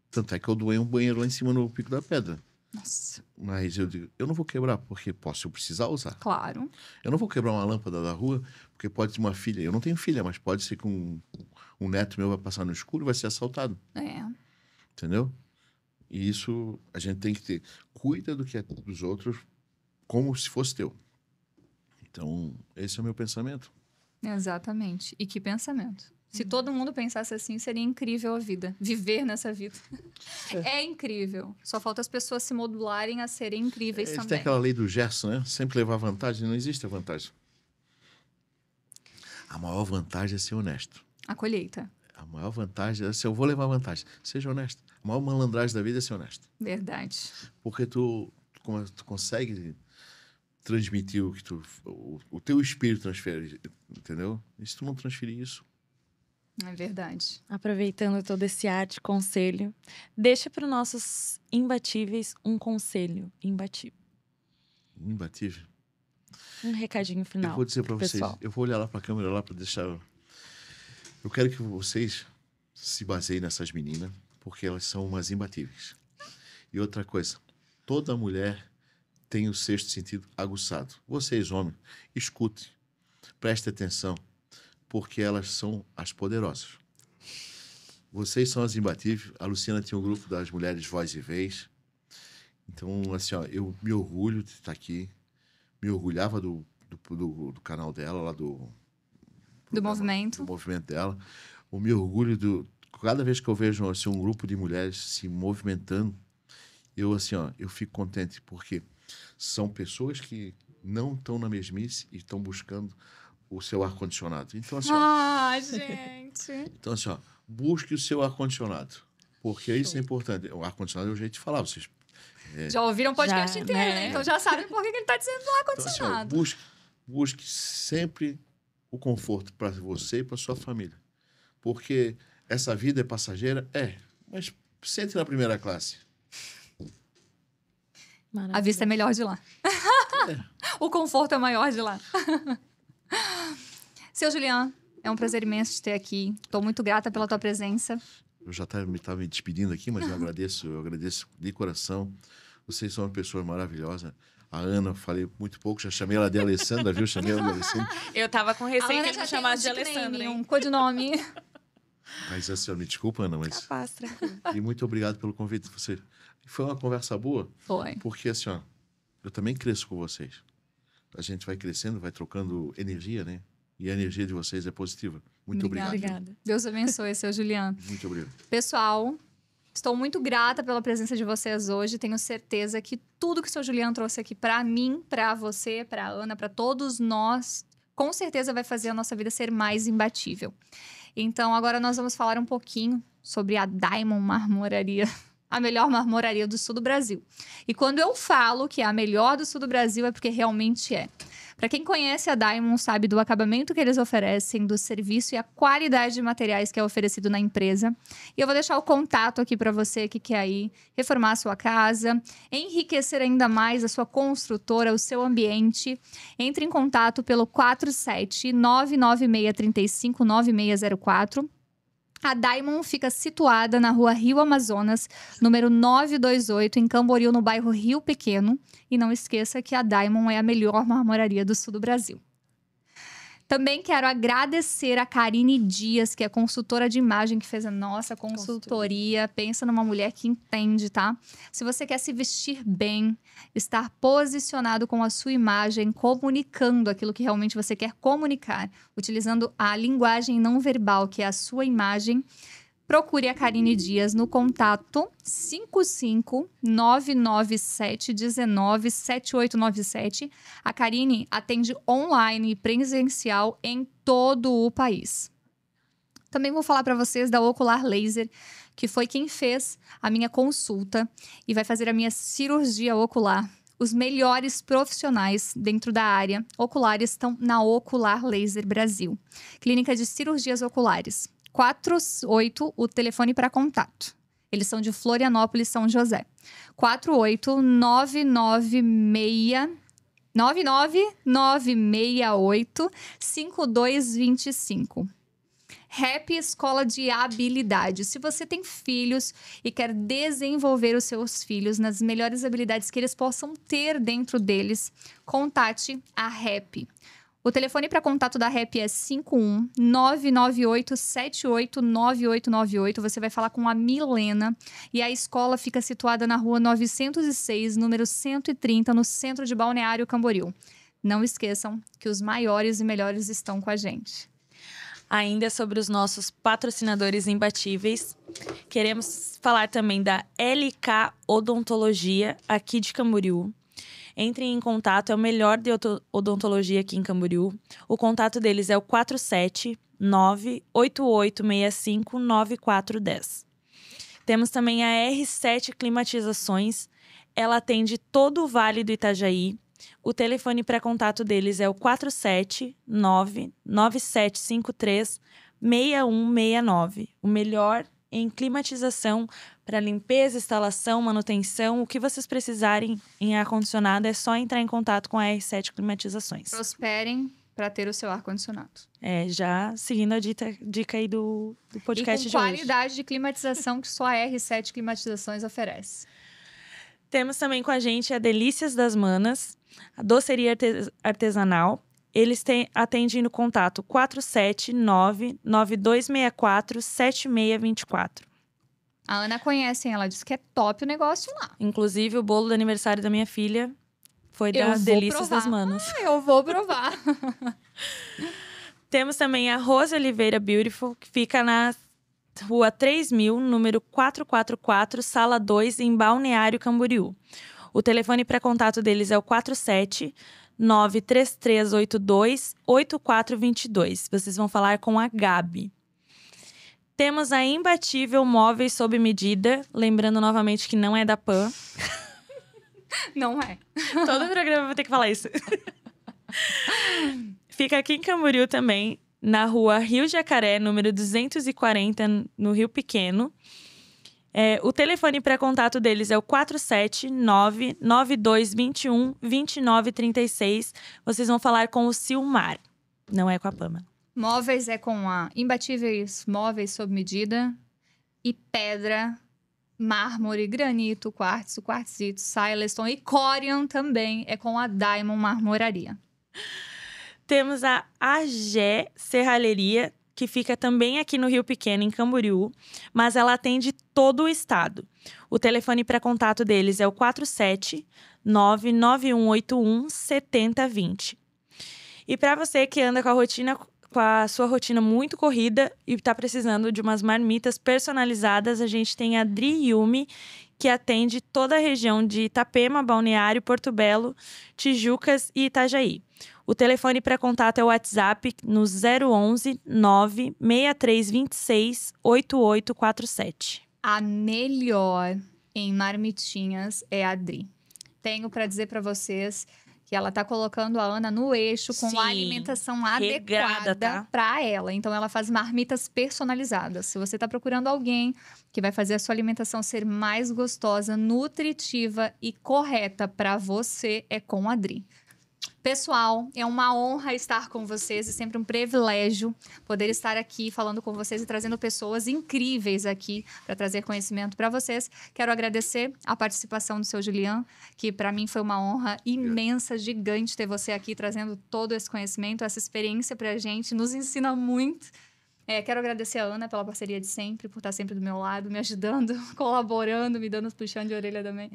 Tanto é que eu doei um banheiro lá em cima no Pico da Pedra. Nossa, Mas eu digo, eu não vou quebrar, porque posso eu precisar usar. claro. Eu não vou quebrar uma lâmpada da rua, porque pode ter uma filha. Eu não tenho filha, mas pode ser que um neto meu vai passar no escuro e vai ser assaltado. É. Entendeu? E isso a gente tem que ter. Cuida do que é dos outros como se fosse teu. Então, esse é o meu pensamento. Exatamente. E que pensamento. Se todo mundo pensasse assim, seria incrível a vida. Viver nessa vida. É incrível. Só falta as pessoas se modularem a serem incríveis Tem também. aquela lei do Gerson, né? Sempre levar vantagem. Não existe a vantagem. A maior vantagem é ser honesto. A colheita. A maior vantagem é se eu vou levar vantagem. Seja honesto. A maior malandragem da vida é ser honesto. Verdade. Porque tu consegue transmitir o que o teu espírito transfere, entendeu? E se tu não transferir isso... É verdade. Aproveitando todo esse ar de conselho, deixa para os nossos imbatíveis um conselho imbatível. Imbatível. Um recadinho final. Eu vou dizer para vocês, pessoal. eu vou olhar lá para a câmera lá para deixar... Eu quero que vocês se baseiem nessas meninas, porque elas são umas imbatíveis. E outra coisa, toda mulher tem o sexto sentido aguçado. Vocês, homens, escutem, prestem atenção, porque elas são as poderosas. Vocês são as imbatíveis. A Luciana tinha um grupo das mulheres Voz e Vez. Então, assim, ó, eu me orgulho de estar aqui. Me orgulhava do canal dela, lá do movimento. Do movimento dela. Eu me orgulho cada vez que eu vejo assim, um grupo de mulheres se movimentando, eu, assim, ó, eu fico contente, porque são pessoas que não estão na mesmice e estão buscando o seu ar-condicionado. Então, assim, ó, gente. então, assim, ó, busque o seu ar-condicionado. Porque isso é importante. O ar-condicionado é o jeito de falar. Vocês Já ouviram o podcast Já, inteiro, né? né? Então já sabem por que ele está dizendo do então, assim, ó, ar-condicionado. busque sempre o conforto para você e para sua família. Porque essa vida é passageira? É. Mas sente na primeira classe. A vista é melhor de lá. O conforto é maior de lá. Seu Julian, é um prazer imenso te ter aqui. Estou muito grata pela tua presença. Eu já estava me despedindo aqui, mas eu agradeço de coração. Vocês são uma pessoa maravilhosa. A Ana, falei muito pouco, já chamei ela de Alessandra, viu? Chamei ela de Alessandra. Eu tava com receio que Ana ele já me tem chamasse de nickname, Alessandra, hein? um codinome. Mas assim, me desculpa, Ana, mas... Capaz, tranquilo. E muito obrigado pelo convite de você. Foi uma conversa boa, Foi. porque assim, ó, eu também cresço com vocês. A gente vai crescendo, vai trocando energia, né? E a energia de vocês é positiva. Muito obrigado. Obrigada. Deus abençoe, seu Julian. Muito obrigado. Pessoal, estou muito grata pela presença de vocês hoje. Tenho certeza que tudo que o seu Julian trouxe aqui para mim, para você, para Ana, para todos nós, com certeza vai fazer a nossa vida ser mais imbatível. Então, agora nós vamos falar um pouquinho sobre a Diamond Marmoraria, a melhor marmoraria do sul do Brasil. E quando eu falo que é a melhor do sul do Brasil, é porque realmente é. Para quem conhece a Diamond, sabe do acabamento que eles oferecem, do serviço e a qualidade de materiais que é oferecido na empresa. E eu vou deixar o contato aqui para você que quer aí reformar a sua casa, enriquecer ainda mais a sua construtora, o seu ambiente. Entre em contato pelo 47996359604. A Diamond fica situada na rua Rio Amazonas, número 928, em Camboriú, no bairro Rio Pequeno. E não esqueça que a Diamond é a melhor marmoraria do sul do Brasil. Também quero agradecer a Karine Dias, que é consultora de imagem, que fez a nossa consultoria. Pensa numa mulher que entende, tá? Se você quer se vestir bem, estar posicionado com a sua imagem, comunicando aquilo que realmente você quer comunicar, utilizando a linguagem não verbal, que é a sua imagem, procure a Karine Dias no contato 55997197897. A Karine atende online e presencial em todo o país. Também vou falar para vocês da Ocular Laser, que foi quem fez a minha consulta e vai fazer a minha cirurgia ocular. Os melhores profissionais dentro da área ocular estão na Ocular Laser Brasil, clínica de cirurgias oculares. 48, o telefone para contato. Eles são de Florianópolis, São José. 48996 99968-5225. Rap Escola de Habilidades. Se você tem filhos e quer desenvolver os seus filhos nas melhores habilidades que eles possam ter dentro deles, contate a Rap. O telefone para contato da Rap é 51-998-789898. Você vai falar com a Milena. E a escola fica situada na rua 906, número 130, no centro de Balneário Camboriú. Não esqueçam que os maiores e melhores estão com a gente. Ainda sobre os nossos patrocinadores imbatíveis, queremos falar também da LK Odontologia, aqui de Camboriú. Entrem em contato, é o melhor de odontologia aqui em Camboriú. O contato deles é o 479-8865-9410. Temos também a R7 Climatizações, ela atende todo o Vale do Itajaí. O telefone para contato deles é o 479-9753-6169. O melhor em climatização para limpeza, instalação, manutenção. O que vocês precisarem em ar-condicionado é só entrar em contato com a R7 Climatizações. Prosperem para ter o seu ar-condicionado. Já seguindo a dica aí do podcast de hoje. E com qualidade de climatização que só a R7 Climatizações oferece. Temos também com a gente a Delícias das Manas, a doceria artesanal. Eles atendem no contato 479-9264-7624. A Ana conhece, hein? Ela disse que é top o negócio lá. Inclusive, o bolo do aniversário da minha filha foi da Delícias das Manas. Eu vou provar. Temos também a Rose Oliveira Beautiful, que fica na Rua 3000, número 444, Sala 2, em Balneário Camboriú. O telefone para contato deles é o 47-93382-8422. Vocês vão falar com a Gabi. Temos a Imbatível Móveis sob medida. Lembrando novamente que não é da PAN. Não é. Todo programa eu vou ter que falar isso. Fica aqui em Camboriú também, na rua Rio Jacaré, número 240, no Rio Pequeno. O telefone para contato deles é o 479-9221-2936. Vocês vão falar com o Silmar, não é com a Pama. Móveis é com a Imbatíveis Móveis sob medida. E pedra, mármore, granito, quartzo, quartzito, Silestone e Corian também é com a Diamond Marmoraria. Temos a AG Serralheria, que fica também aqui no Rio Pequeno, em Camboriú, mas ela atende todo o estado. O telefone para contato deles é o 479-9181-7020. E para você que anda com a sua rotina muito corrida e está precisando de umas marmitas personalizadas, a gente tem a Dri Yumi, que atende toda a região de Itapema, Balneário, Porto Belo, Tijucas e Itajaí. O telefone para contato é o WhatsApp no 011 96326 8847. A melhor em marmitinhas é a Dri. Tenho para dizer para vocês que ela tá colocando a Ana no eixo com Sim, a alimentação regrada, adequada tá? para ela. Então, ela faz marmitas personalizadas. Se você tá procurando alguém que vai fazer a sua alimentação ser mais gostosa, nutritiva e correta para você, é com a Dri. Pessoal, é uma honra estar com vocês e sempre um privilégio poder estar aqui falando com vocês e trazendo pessoas incríveis aqui para trazer conhecimento para vocês. Quero agradecer a participação do seu Julian, que para mim foi uma honra imensa, gigante ter você aqui trazendo todo esse conhecimento, essa experiência para a gente, nos ensina muito. Quero agradecer a Ana pela parceria de sempre, por estar sempre do meu lado, me ajudando, colaborando, me dando os puxão de orelha também.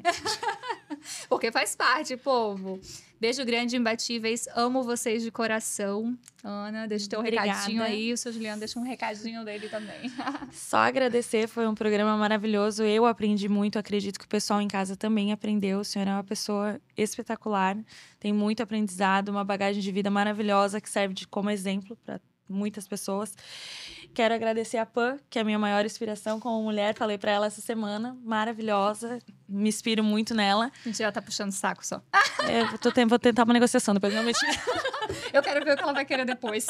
Porque faz parte, povo. Beijo grande, imbatíveis. Amo vocês de coração. Ana, deixa o teu recadinho aí. O seu Juliano deixa um recadinho dele também. Só agradecer, foi um programa maravilhoso. Eu aprendi muito, acredito que o pessoal em casa também aprendeu. O senhor é uma pessoa espetacular, tem muito aprendizado, uma bagagem de vida maravilhosa que serve como exemplo para muitas pessoas. Quero agradecer a Pan, que é a minha maior inspiração como mulher. Falei pra ela essa semana. Maravilhosa. Me inspiro muito nela. A gente já tá puxando saco só. Vou tentar uma negociação depois. Não, mentira. Eu quero ver o que ela vai querer depois.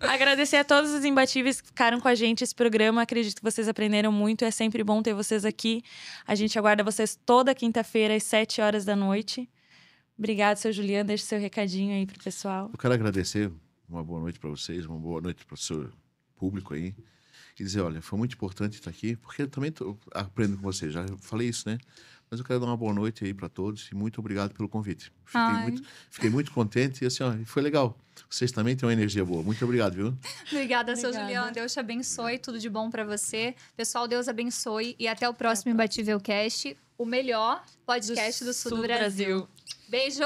Agradecer a todos os imbatíveis que ficaram com a gente esse programa. Acredito que vocês aprenderam muito. É sempre bom ter vocês aqui. A gente aguarda vocês toda quinta-feira às 7 horas da noite Obrigada, seu Juliano. Deixa seu recadinho aí pro pessoal. Eu quero agradecer, uma boa noite para vocês, uma boa noite para o seu público aí. E dizer, olha, foi muito importante estar aqui, porque eu também aprendo com vocês, já falei isso, né? Mas eu quero dar uma boa noite aí para todos e muito obrigado pelo convite. Fiquei muito contente e assim, ó, foi legal. Vocês também têm uma energia boa. Muito obrigado, viu? Obrigada, seu Juliano. Deus te abençoe, tudo de bom para você. Pessoal, Deus abençoe e até o próximo Imbatível Cast, o melhor podcast do sul do Brasil. Beijo!